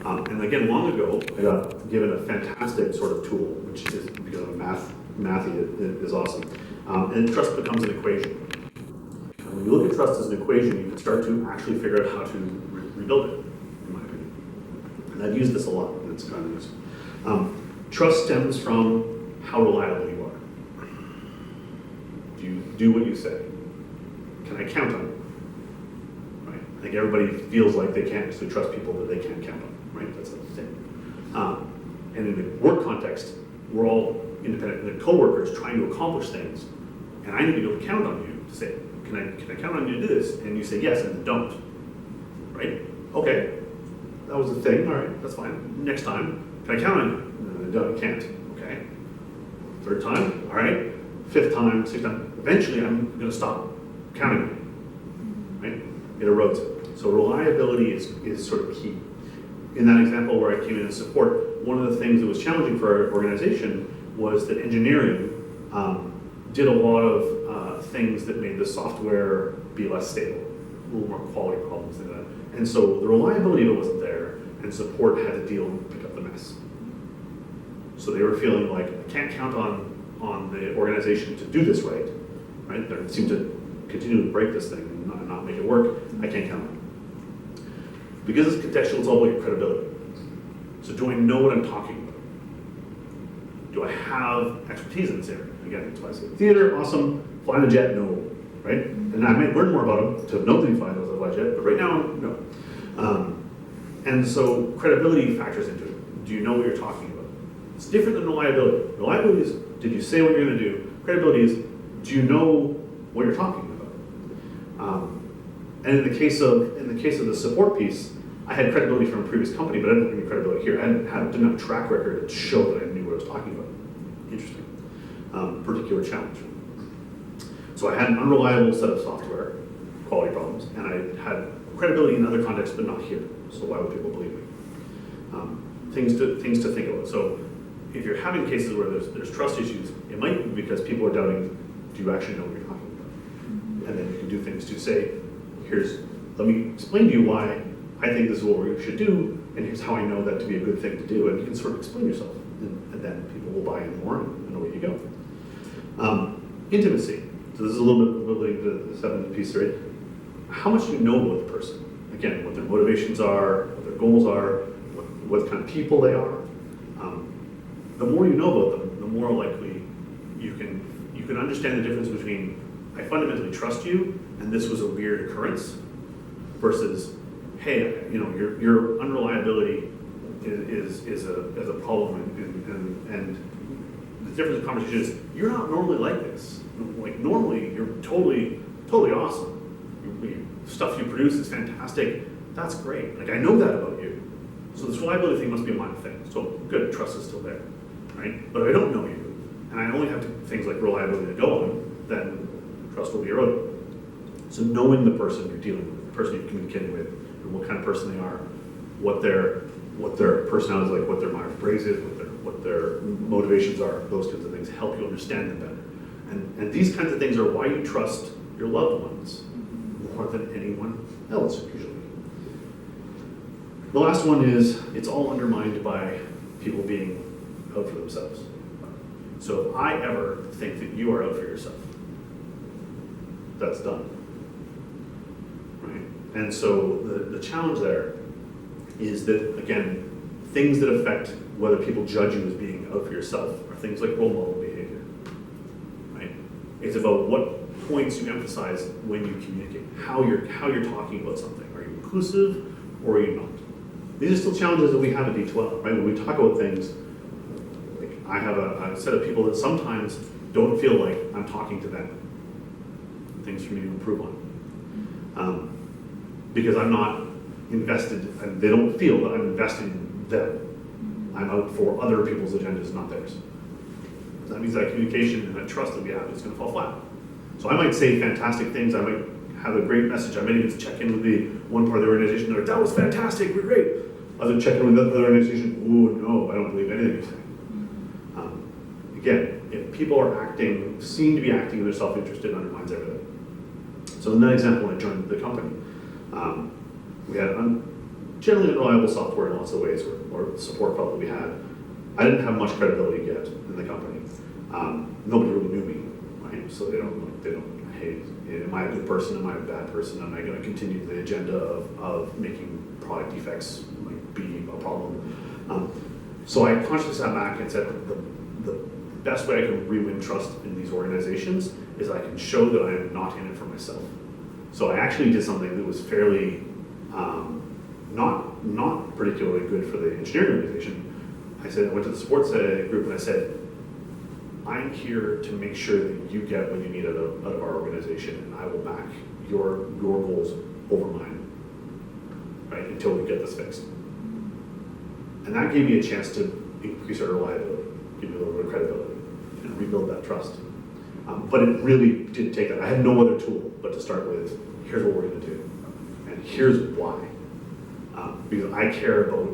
And again, long ago, I got given a fantastic sort of tool, which is, because I'm mathy, it is awesome. And trust becomes an equation. And when you look at trust as an equation, you can start to actually figure out how to rebuild it, in my opinion. And I've used this a lot, and it's kind of useful. Trust stems from how reliable you are. Do you do what you say? Can I count on you? Right? I think everybody feels like they can't actually trust people that they can't count on, right? That's a thing. And in the work context, we're all independent co-workers trying to accomplish things, and I need to be able to count on you to say, can I count on you to do this? And you say yes, and then don't. Right? Okay, that was a thing. All right, that's fine. Next time, can I count on you? no, you can't. Okay. Third time, all right. Fifth time, sixth time. Eventually, I'm going to stop counting. Right? It erodes it. So reliability is sort of key. In that example where I came in as support, one of the things that was challenging for our organization was that engineering did a lot of things that made the software be less stable, a little more quality problems than that. And so the reliability of it wasn't there, and support had to deal and pick up the mess. So they were feeling like, I can't count on the organization to do this right? They seem to continue to break this thing and not make it work. I can't count on it. Because it's contextual, it's all about credibility. So do I know what I'm talking about? Do I have expertise in this area? Again, that's why I say theater, awesome. Flying a jet, no. Right? And I might learn more about them to know that he flies a jet, but right now, no. And so credibility factors into it. Do you know what you're talking about? It's different than reliability. Reliability is, did you say what you're going to do? Credibility is, do you know what you're talking about? And in the case of the support piece, I had credibility from a previous company, but I didn't have any credibility here. I didn't have a track record to show that I knew what I was talking about. Interesting. Particular challenge. So I had an unreliable set of software quality problems, and I had credibility in other contexts, but not here. So why would people believe me? Things to think about. So if you're having cases where there's trust issues, it might be because people are doubting, do you actually know what you're talking about? And then you can do things to say, let me explain to you why I think this is what we should do, and here's how I know that to be a good thing to do, and you can sort of explain yourself, and then people will buy in more, and away you go. Intimacy. So this is a little bit into the seventh piece, right? How much do you know about the person? Again, what their motivations are, what their goals are, what kind of people they are. The more you know about them, the more likely you can understand the difference between I fundamentally trust you, and this was a weird occurrence, versus hey, your unreliability is a problem, and the difference in conversation is you're not normally like this. Like normally you're totally awesome. Stuff you produce is fantastic. That's great. Like I know that about you. So this reliability thing must be a minor thing. So good, trust is still there, right? But if I don't know you, and I only have things like reliability to go on, then trust will be eroded. So knowing the person you're dealing with, the person you're communicating with, and what kind of person they are, what their personality is like, what their Briggs is, what their motivations are, those kinds of things help you understand them better. And these kinds of things are why you trust your loved ones more than anyone else usually. The last one is it's all undermined by people being out for themselves. So if I ever think that you are out for yourself, that's done. Right? And so the challenge there is that, again, things that affect whether people judge you as being out for yourself are things like role model behavior. Right? It's about what points you emphasize when you communicate, how you're talking about something. Are you inclusive or are you not? These are still challenges that we have at D12, right? When we talk about things, like I have a set of people that sometimes don't feel like I'm talking to them. Things for me to improve on. Because I'm not invested, and they don't feel that I'm invested in them. I'm out for other people's agendas, not theirs. That means that communication and that trust that we have is going to fall flat. So I might say fantastic things, I might have a great message, I might even check in with the one part of the organization, they're like, that was fantastic, we're great. Other check in with the other organization, oh no, I don't believe anything you say. Again, if people are seem to be acting in their self-interest, it undermines everything. So in that example, when I joined the company, we had generally unreliable software in lots of ways, or support felt that we had. I didn't have much credibility yet in the company. Nobody really knew me, right? So they don't, hey, am I a good person? Am I a bad person? Am I going to continue the agenda of making product defects be a problem? So I consciously sat back and said, the best way I can re-win trust in these organizations is I can show that I am not in it for myself. So I actually did something that was fairly not particularly good for the engineering organization. I went to the sports group and I said, I'm here to make sure that you get what you need out of our organization, and I will back your goals over mine, right, until we get this fixed. And that gave me a chance to increase our reliability, give you a little bit of credibility, and rebuild that trust. But it really did take that. I had no other tool but to start with, here's what we're going to do, and here's why. Because I care about,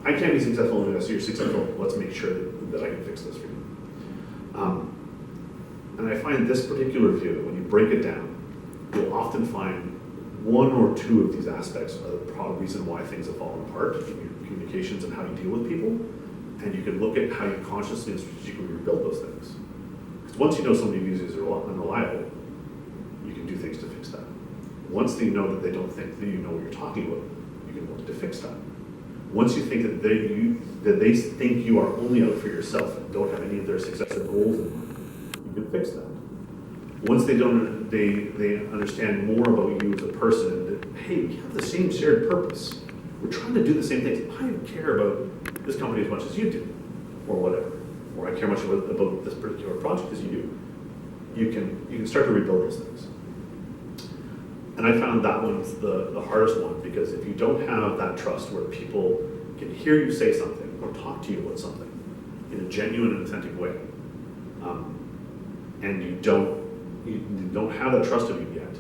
I can't be successful unless you're successful. Let's make sure that I can fix this for you. And I find this particular view, when you break it down, you'll often find one or two of these aspects are the reason why things have fallen apart in your communications and how you deal with people. And you can look at how you consciously and strategically rebuild those things. Because once you know somebody is unreliable, you can do things to fix that. Once you know that they don't think that you know what you're talking about, you can work to fix that. Once you think that they think you are only out for yourself and don't have any of their success or goals in mind, you can fix that. Once they understand more about you as a person, and that, hey, we have the same shared purpose. We're trying to do the same things. I care about this company as much as you do, or whatever. Or I care much about this particular project as you do. You can start to rebuild those things. And I found that one's the hardest one, because if you don't have that trust where people can hear you say something or talk to you about something in a genuine and authentic way, and you don't have that trust of you yet,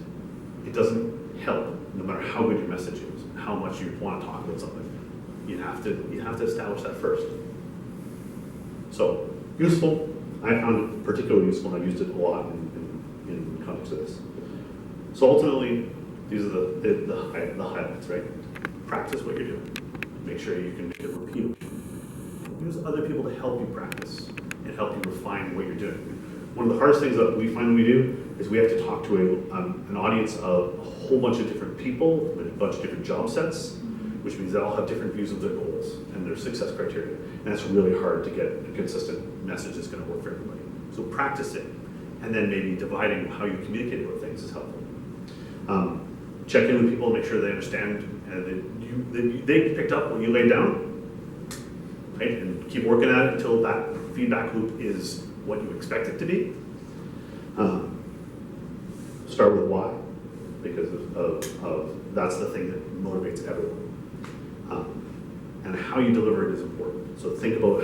it doesn't help, no matter how good your message is, how much you want to talk about something. You have to establish that first. So, useful. I found it particularly useful, and I've used it a lot in context of this. So ultimately, these are the highlights, right? Practice what you're doing. Make sure you can make it repeatable. Use other people to help you practice and help you refine what you're doing. One of the hardest things that we find we do is we have to talk to an audience of a whole bunch of different people with a bunch of different job sets, which means they all have different views of their goals and their success criteria. And that's really hard to get a consistent message that's going to work for everybody. So practice it, and then maybe dividing how you communicate about things is helpful. Check in with people, make sure they understand that they picked up what you laid down, right? And keep working at it until that feedback loop is what you expect it to be. Start with why, because of that's the thing that motivates everyone. And how you deliver it is important. So think about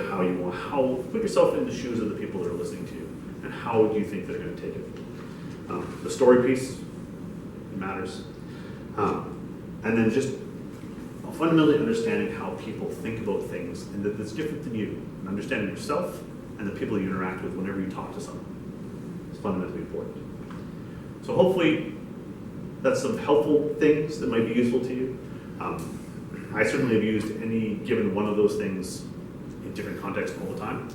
put yourself in the shoes of the people that are listening to you, and how do you think they're going to take it. The story piece matters. And then just fundamentally understanding how people think about things, and that it's different than you, and understanding yourself and the people you interact with whenever you talk to someone is fundamentally important. So hopefully that's some helpful things that might be useful to you. I certainly have used any given one of those things in different contexts all the time.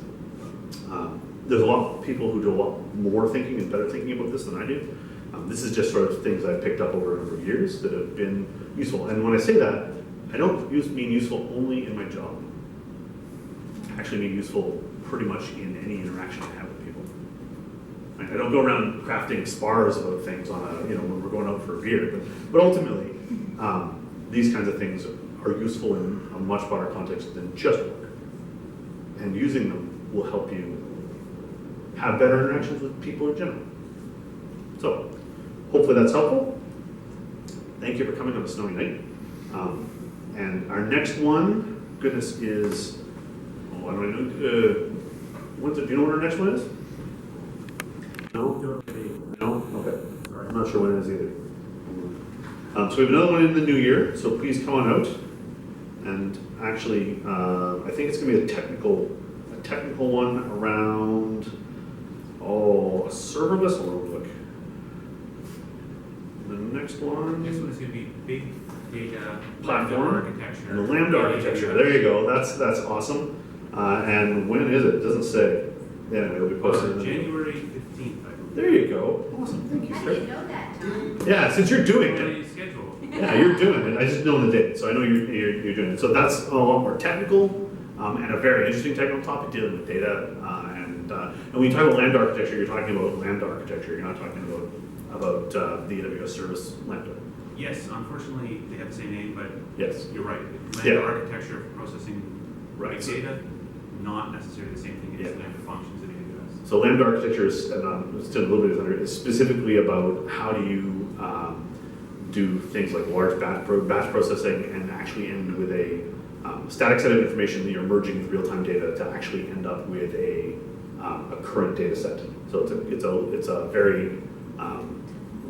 There's a lot of people who do a lot more thinking and better thinking about this than I do. This is just sort of things I've picked up over a number of years that have been useful. And when I say that, I don't mean useful only in my job. I actually mean useful pretty much in any interaction I have with people. Right? I don't go around crafting spars about things on when we're going out for a beer, but ultimately, these kinds of things are useful in a much broader context than just work. And using them will help you have better interactions with people in general. So, hopefully that's helpful. Thank you for coming on a snowy night. And our next one, goodness, is, I don't know, do you know what our next one is? No? No? Okay. I'm not sure when it is either. So we have another one in the new year, so please come on out. And actually, I think it's going to be a technical one around, a serverless. Hold on, look. The next one. Next one is going to be big data Platform architecture. and the Lambda architecture. There you go. That's awesome. And when is it? It doesn't say. Anyway, it'll be posted. January 15th, I believe. There you go. Awesome. Thank you, How sir. do you know that, Tom? Yeah, since you're doing it. Already scheduled. Yeah, you're doing it. I just know the date, so I know you're doing it. So that's a lot more technical and a very interesting technical topic dealing with data. And when you talk about Lambda architecture, you're talking about Lambda architecture. You're not talking about the AWS service Lambda. Yes, unfortunately, they have the same name, but Yes. you're right. Yeah. Lambda architecture for processing Right. big data, not necessarily the same thing as Yeah. Lambda functions in AWS. So Lambda architecture is, still a little bit under, is specifically about how do you do things like large batch processing and actually end with a static set of information that you're merging with real-time data to actually end up with a current data set. So it's a very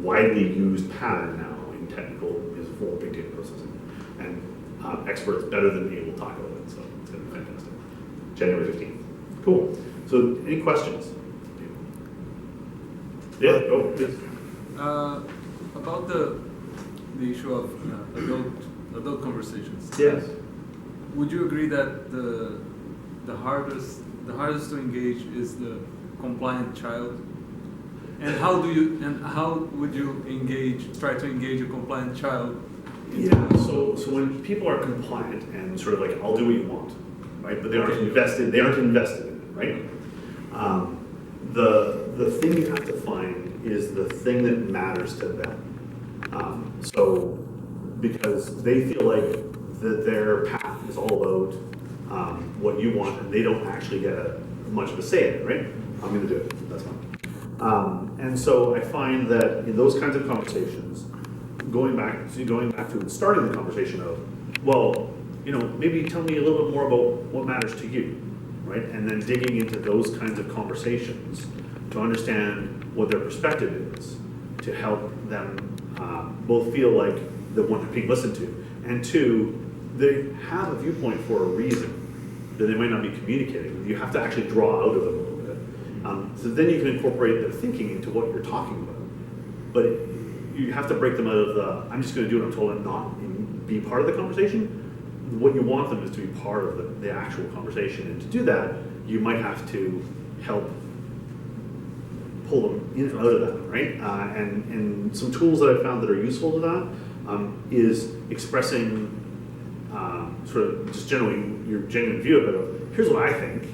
widely used pattern now in technical is for big data processing, and experts better than me will talk about it. So it's going to be fantastic. January 15th. Cool. So any questions? Yeah. Oh, yes. About the issue of adult conversations. Yes. Would you agree that the hardest to engage is the compliant child? And how would you try to engage a compliant child? Yeah. So when people are compliant and sort of like, I'll do what you want, right? But they aren't invested. They aren't invested in it, right? The thing you have to find is the thing that matters to them. So because they feel like that their path is all about what you want, and they don't actually get much of a say in it, right? I'm going to do it. That's fine. And so I find that in those kinds of conversations, going back to starting the conversation of, well, maybe tell me a little bit more about what matters to you, right? And then digging into those kinds of conversations to understand what their perspective is, to help them both feel like the one they're being listened to, and two, they have a viewpoint for a reason that they might not be communicating. You have to actually draw out of them a little bit. So then you can incorporate their thinking into what you're talking about. But you have to break them out of the, I'm just going to do what I'm told and not be part of the conversation. What you want them is to be part of the actual conversation. And to do that, you might have to help pull them in and out of that, right? And some tools that I've found that are useful to that is expressing sort of just generally your genuine view of it. Here's what I think,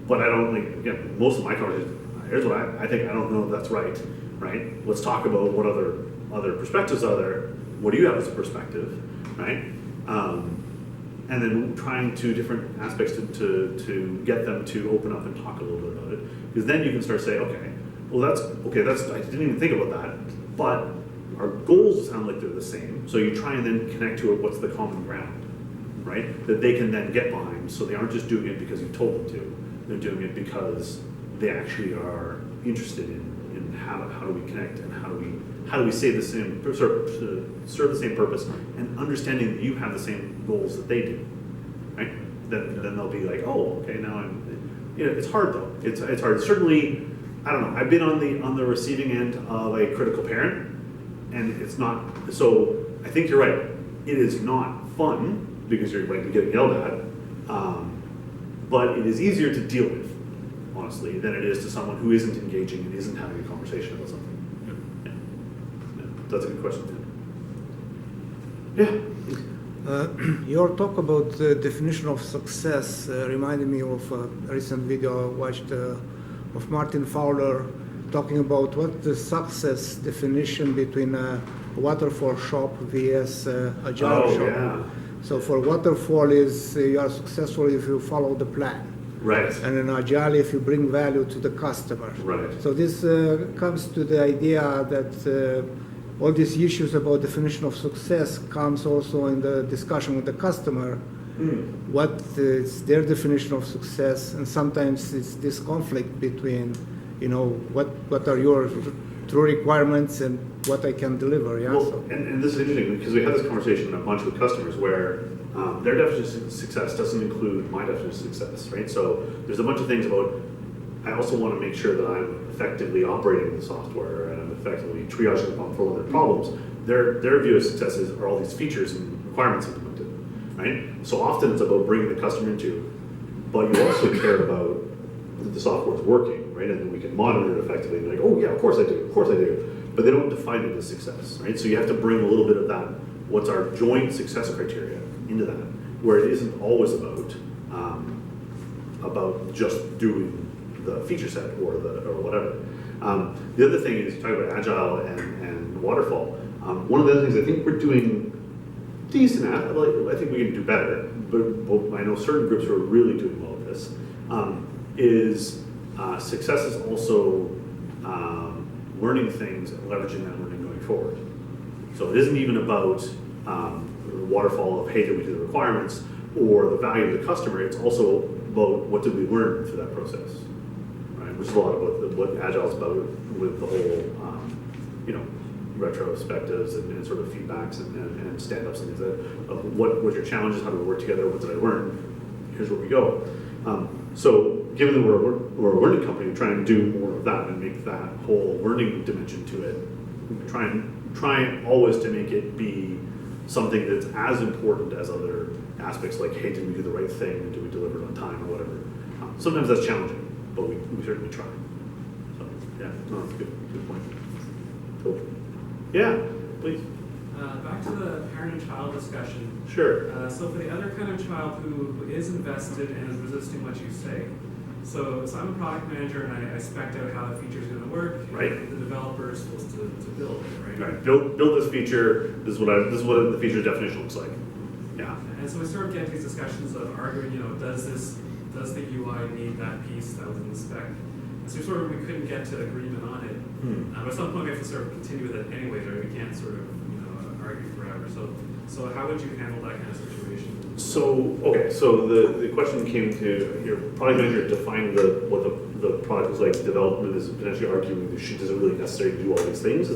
but I don't think, again, most of my conversations, here's what I think, I don't know if that's right? Let's talk about what other perspectives are there. What do you have as a perspective, right? And then trying to different aspects to get them to open up and talk a little bit about it. Because then you can start saying, that's I didn't even think about that, but our goals sound like they're the same. So you try and then connect to it, what's the common ground, right? That they can then get behind. So they aren't just doing it because you told them to. They're doing it because they actually are interested in how do we connect and how do we say the same, serve the same purpose, and understanding that you have the same goals that they do, right? Then they'll be like, oh, okay, now it's hard though. It's hard. Certainly, I don't know. I've been on the receiving end of a critical parent, and it's not. So I think you're right. It is not fun because you're like getting yelled at, but it is easier to deal with, honestly, than it is to someone who isn't engaging and isn't having a conversation about something. Yeah. That's a good question. Yeah. Your talk about the definition of success reminded me of a recent video I watched of Martin Fowler talking about what the success definition between a waterfall shop vs agile shop. Yeah. So for waterfall is you are successful if you follow the plan. Right. And in agile if you bring value to the customer. Right. So this comes to the idea that all these issues about definition of success comes also in the discussion with the customer. What is their definition of success, and sometimes it's this conflict between, what are your true requirements and what I can deliver. Yeah. Well, and this is interesting because we had this conversation a bunch with customers where their definition of success doesn't include my definition of success, right? So there's a bunch of things about. I also want to make sure that I'm effectively operating the software and I'm effectively triaging the for their problems. Their view of success are all these features and requirements implemented, right? So often it's about bringing the customer into, but you also care about that the software is working, right? And then we can monitor it effectively and be like, oh yeah, of course I do. But they don't define it as success, right? So you have to bring a little bit of that, what's our joint success criteria into that, where it isn't always about just doing the feature set or whatever. The other thing is you talk about agile and waterfall. One of the other things I think we're doing decent at, I think we can do better, but I know certain groups who are really doing well at this, is success is also learning things and leveraging that learning going forward. So it isn't even about the waterfall of, hey, did we do the requirements, or the value to the customer, it's also about what did we learn through that process, right? Which is a lot about what Agile is about with the whole, retrospectives and sort of feedbacks and stand-ups and things of what was your challenges, how do we work together, what did I learn, here's where we go. So given that we're a learning company, we're trying to do more of that and make that whole learning dimension to it. We try always to make it be something that's as important as other aspects, like, hey, did we do the right thing, and did we deliver it on time, or whatever. Sometimes that's challenging, but we certainly try. So, yeah, no, that's a good point. Cool. Yeah, please. Back to the parent and child discussion. Sure. So for the other kind of child who is invested and is resisting what you say, so I'm a product manager and I spec'd out how the feature is going to work. Right. And the developer is supposed to build it, right? Right. Build this feature. This is what the feature definition looks like. Yeah. And so we sort of get these discussions of arguing, does the UI need that piece that was in the spec? And so we couldn't get to agreement on it. But at some point we have to sort of continue with it anyways, right? We can't sort of argue forever. So how would you handle that kind of situation? So the question came to your product manager define what the product is like. Development is potentially arguing does it really necessary to do all these things?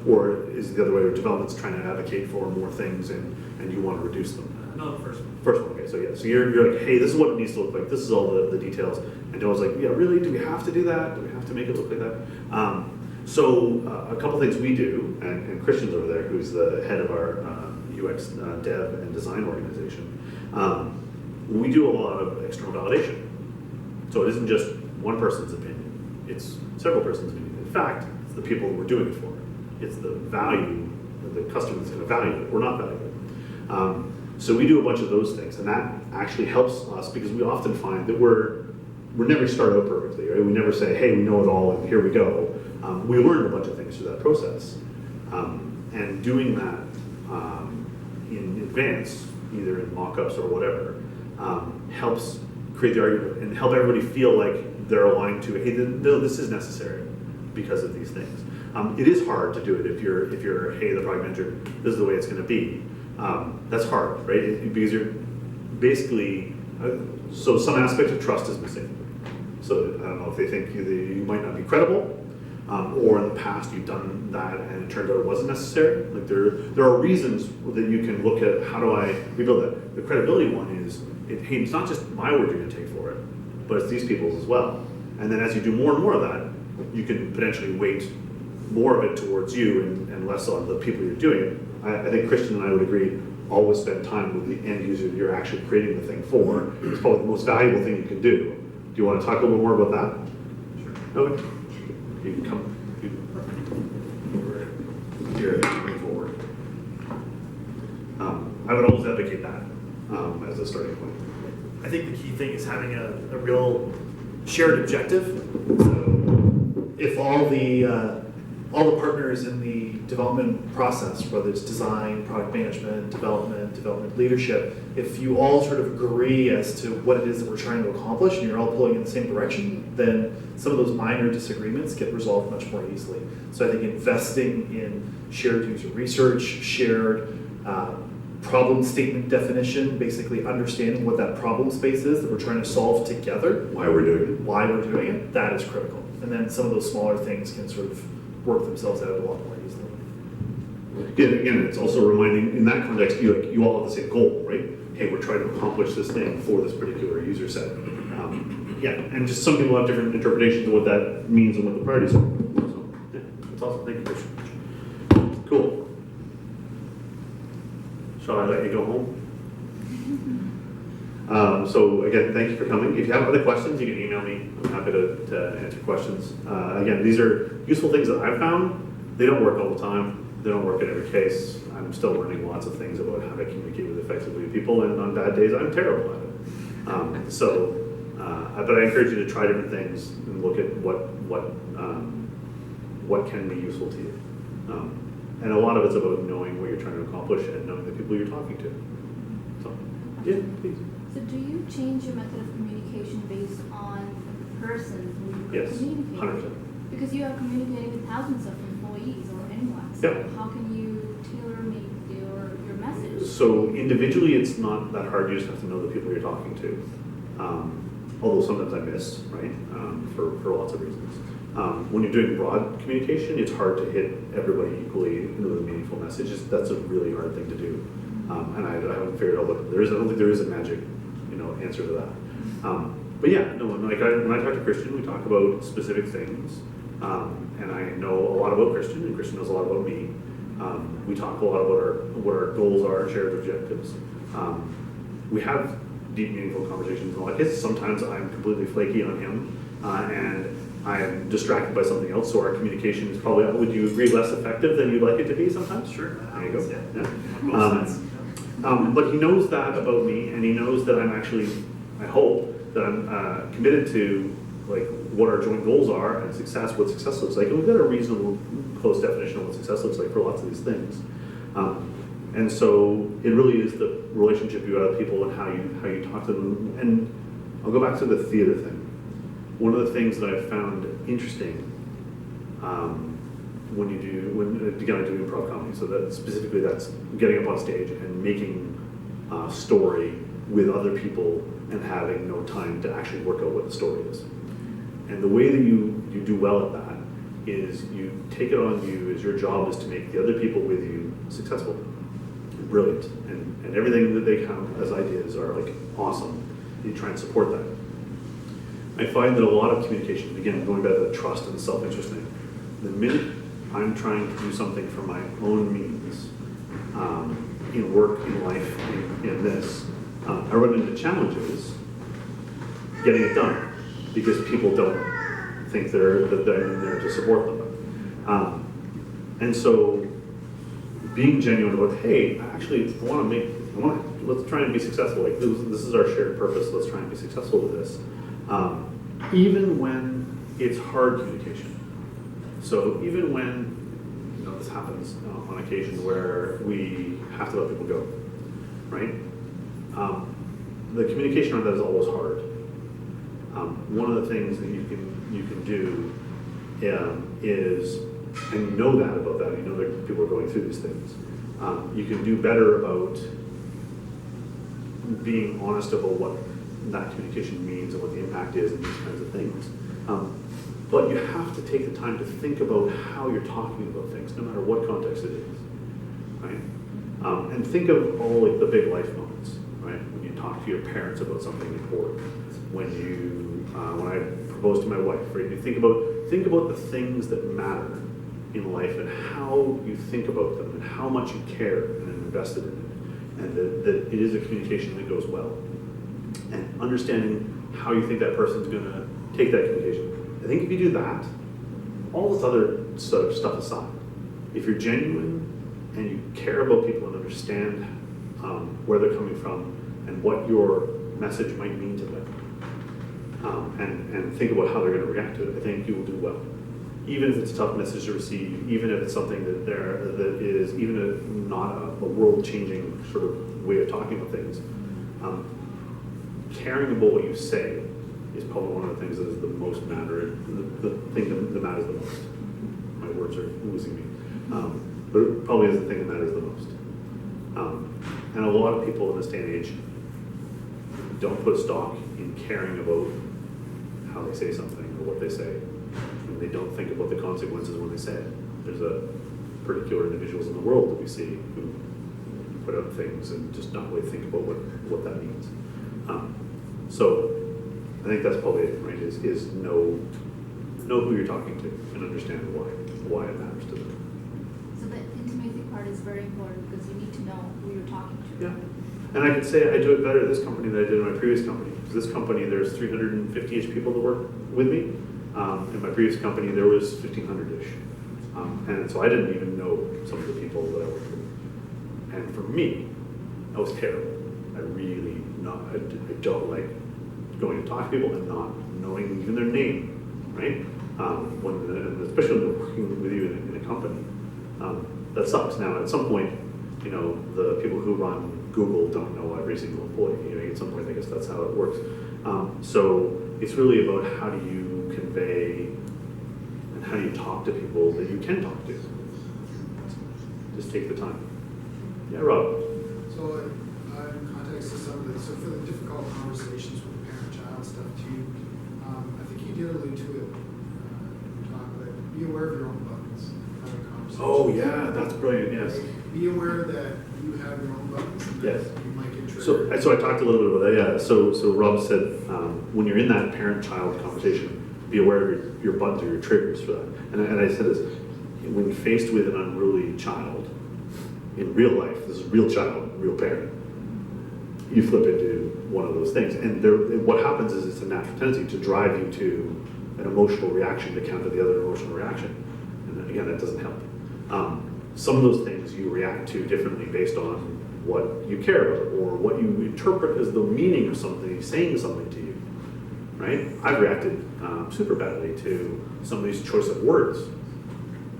Or is it the other way where development's trying to advocate for more things and you want to reduce them? No, the first one. First one, okay. So yeah, so you're like, hey, this is what it needs to look like. This is all the details. And Dylan's like, yeah, really? Do we have to do that? Do we have to make it look like that? So a couple things we do, and Christian's over there, who's the head of our UX dev and design organization. We do a lot of external validation. So it isn't just one person's opinion, it's several person's opinion. In fact, it's the people we're doing it for. It's the value that the customer is going to value it or not value it. So we do a bunch of those things, and that actually helps us because we often find that we're never start out perfectly, right? We never say, hey, we know it all and here we go. We learn a bunch of things through that process. And doing that in advance, either in mock-ups or whatever, helps create the argument and help everybody feel like they're aligned to, hey, no, this is necessary because of these things. It is hard to do it if you're hey, the product manager, this is the way it's going to be. That's hard, right? Because you're basically, so some aspect of trust is missing. So I don't know if they think you might not be credible, or in the past you've done that and it turned out it wasn't necessary. Like there are reasons that you can look at how do I rebuild that. The credibility one is, hey, it's not just my word you're going to take for it, but it's these people's as well. And then as you do more and more of that, you can potentially weight more of it towards you and less on the people you're doing it. I think Christian and I would agree, always spend time with the end user that you're actually creating the thing for. It's probably the most valuable thing you can do. Do you want to talk a little bit more about that? Sure. Okay. You can come here, bring forward. I would always advocate that as a starting point. I think the key thing is having a real shared objective. So if all the partners in the development process, whether it's design, product management, development leadership, if you all sort of agree as to what it is that we're trying to accomplish and you're all pulling in the same direction, then some of those minor disagreements get resolved much more easily. So I think investing in shared user research, shared problem statement definition, basically understanding what that problem space is that we're trying to solve together. Why we're doing it, that is critical. And then some of those smaller things can sort of work themselves out a lot more easily. Again, it's also reminding, in that context, you all have the same goal, right? Hey, we're trying to accomplish this thing for this particular user set. Yeah, and just some people have different interpretations of what that means and what the priorities are. So, yeah, that's awesome. Thank you, Christian. Cool. Shall I let you go home? So again, thank you for coming. If you have other questions, you can email me. I'm happy to answer questions. Again, these are useful things that I've found. They don't work all the time. They don't work in every case. I'm still learning lots of things about how to communicate with effectively with people, and on bad days, I'm terrible at it. But I encourage you to try different things and look at what can be useful to you. And a lot of it's about knowing what you're trying to accomplish and knowing the people you're talking to. So, yeah, please. So do you change your method of communication based on the person who you Yes, communicate 100%. with? Because you are communicating with thousands of employees or anyone. So Yep. how can you tailor make your message? So individually, it's not that hard. You just have to know the people you're talking to. Although sometimes I miss, right, for lots of reasons. When you're doing broad communication, it's hard to hit everybody equally with a meaningful message. That's a really hard thing to do. And I haven't figured out what there is. I don't think there is a magic, answer to that. But yeah, no. When I talk to Christian, we talk about specific things, and I know a lot about Christian, and Christian knows a lot about me. We talk a lot about what our goals are, and shared objectives. We have deep, meaningful conversations. And like this, sometimes I'm completely flaky on him, and I am distracted by something else. So our communication is probably, would you agree, less effective than you'd like it to be sometimes? Sure. There you go. Yeah. Yeah. Both sides. But he knows that about me, and he knows that I'm actually, I hope, that I'm committed to like what our joint goals are and success, what success looks like. And we've got a reasonable, close definition of what success looks like for lots of these things. And so it really is the relationship you have with people and how you talk to them. And I'll go back to the theater thing. One of the things that I've found interesting when again, I do improv comedy, so that specifically that's getting up on stage and making a story with other people and having no time to actually work out what the story is. And the way that you do well at that is you take it on you as your job is to make the other people with you successful and brilliant, and everything that they count as ideas are like awesome. You try and support that. I find that a lot of communication, again, going back to the trust and the self-interest thing, the minute I'm trying to do something for my own means, in work, in life, in this, I run into challenges getting it done because people don't think that they're in there to support them. And so being genuine about, hey, let's try and be successful. Like this is our shared purpose. Let's try and be successful with this. Even when it's hard communication. So even when this happens on occasion where we have to let people go, right? The communication around that is always hard. One of the things that you can do is, and you know that about that, you know that people are going through these things. You can do better about being honest about what that communication means and what the impact is and these kinds of things. But you have to take the time to think about how you're talking about things, no matter what context it is, right? And think of all like the big life moments, right? When you talk to your parents about something important, when I proposed to my wife, right? You think about the things that matter in life and how you think about them and how much you care and are invested in it, and that it is a communication that goes well. And understanding how you think that person's going to take that communication. I think if you do that, all this other sort of stuff aside, if you're genuine and you care about people and understand where they're coming from and what your message might mean to them, and think about how they're going to react to it, I think you will do well. Even if it's a tough message to receive, even if it's something that is even not a world-changing sort of way of talking about things, caring about what you say is probably one of the things that is the most the thing that matters the most. My words are losing me. But it probably is the thing that matters the most. And a lot of people in this day and age don't put stock in caring about how they say something or what they say. And they don't think about the consequences when they say it. There's particular individuals in the world that we see who put out things and just not really think about what that means. So I think that's probably it, right? Is know who you're talking to and understand why it matters to them. So the intimacy part is very important because you need to know who you're talking to. Yeah. And I can say I do it better at this company than I did in my previous company. Because this company, there's 350-ish people that work with me. In my previous company, there was 1,500-ish. And so I didn't even know some of the people that I worked with. And for me, that was terrible. I don't like going to talk to people and not knowing even their name, right? Especially when they're working with you in a company. That sucks. Now, at some point, the people who run Google don't know every single employee. At some point, I guess that's how it works. So it's really about how do you convey and how do you talk to people that you can talk to. Just take the time. Yeah, Rob. So, in context of some of the, so for the difficult conversations with the parent-child stuff too, I think you did allude to it, in your talk, but be aware of your own buttons, having conversations. Oh, yeah, that's brilliant, yes. Be aware that you have your own buttons and that Yes. you might get triggered. So I talked a little bit about that, yeah. So Rob said, when you're in that parent-child conversation, be aware of your buttons or your triggers for that. And I said this, when faced with an unruly child, in real life, this is real child, real parent, you flip into one of those things. And what happens is it's a natural tendency to drive you to an emotional reaction to counter the other emotional reaction. And again, that doesn't help. Some of those things you react to differently based on what you care about or what you interpret as the meaning of something, saying something to you, right? I've reacted super badly to somebody's choice of words,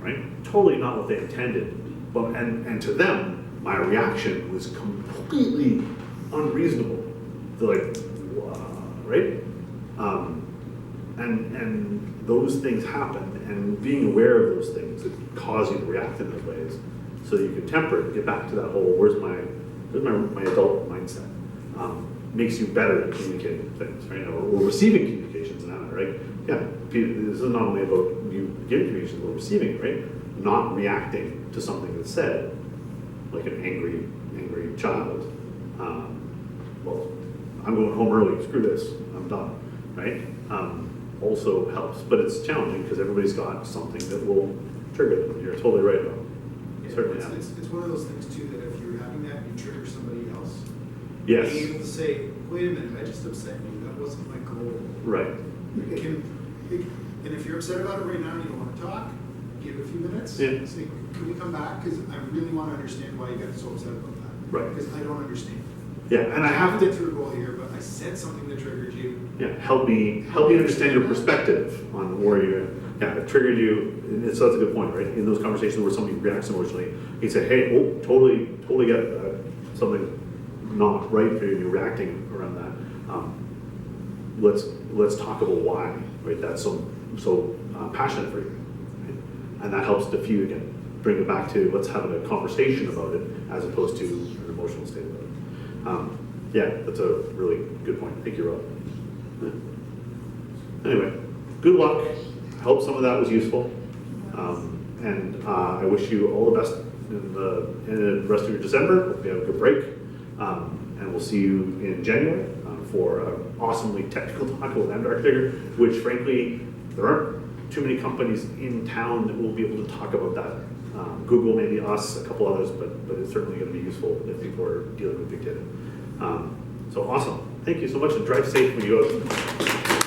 right? Totally not what they intended, but and to them, my reaction was completely unreasonable. They're like, wow, right? And those things happen, and being aware of those things that cause you to react in those ways, so that you can temper it, get back to that whole where's my adult mindset, makes you better at communicating things, right? Or receiving communications in that, right? Yeah, this is not only about you giving communications, but receiving it, right? Not reacting to something that's said, like an angry child. Well, I'm going home early, screw this, I'm done, right? Also helps, but it's challenging because everybody's got something that will trigger them. You're totally right, Rob. Yeah, Certainly it's, happens. it's one of those things too, that if you're having that, you trigger somebody else. Yes. Being able to say, wait a minute, I just upset you, that wasn't my goal. Right. And if you're upset about it right now and you don't want to talk, give it a few minutes. Yeah. Say, can we come back? Because I really want to understand why you got so upset about that. Right. Because I don't understand. Yeah, and I have to to. get through a goal here, but I said something that triggered you. Yeah, help me understand your perspective on where you. Yeah, it triggered you. And so that's a good point, right? In those conversations where somebody reacts emotionally, you say, "Hey, oh, totally get something not right for you. You're reacting around that. Let's talk about why, right? That's so passionate for you, right? And that helps diffuse again, bring it back to let's have a conversation about it as opposed to an emotional state about it. Yeah, that's a really good point. Thank you, Rob. Yeah. Anyway, good luck. I hope some of that was useful. And I wish you all the best in the rest of your December. Hope you have a good break. And we'll see you in January for an awesomely technical talk with Architecture, which frankly, there aren't too many companies in town that will be able to talk about that. Google, maybe us, a couple others, but it's certainly going to be useful if people are dealing with big data. So awesome. Thank you so much, and drive safe when you go out.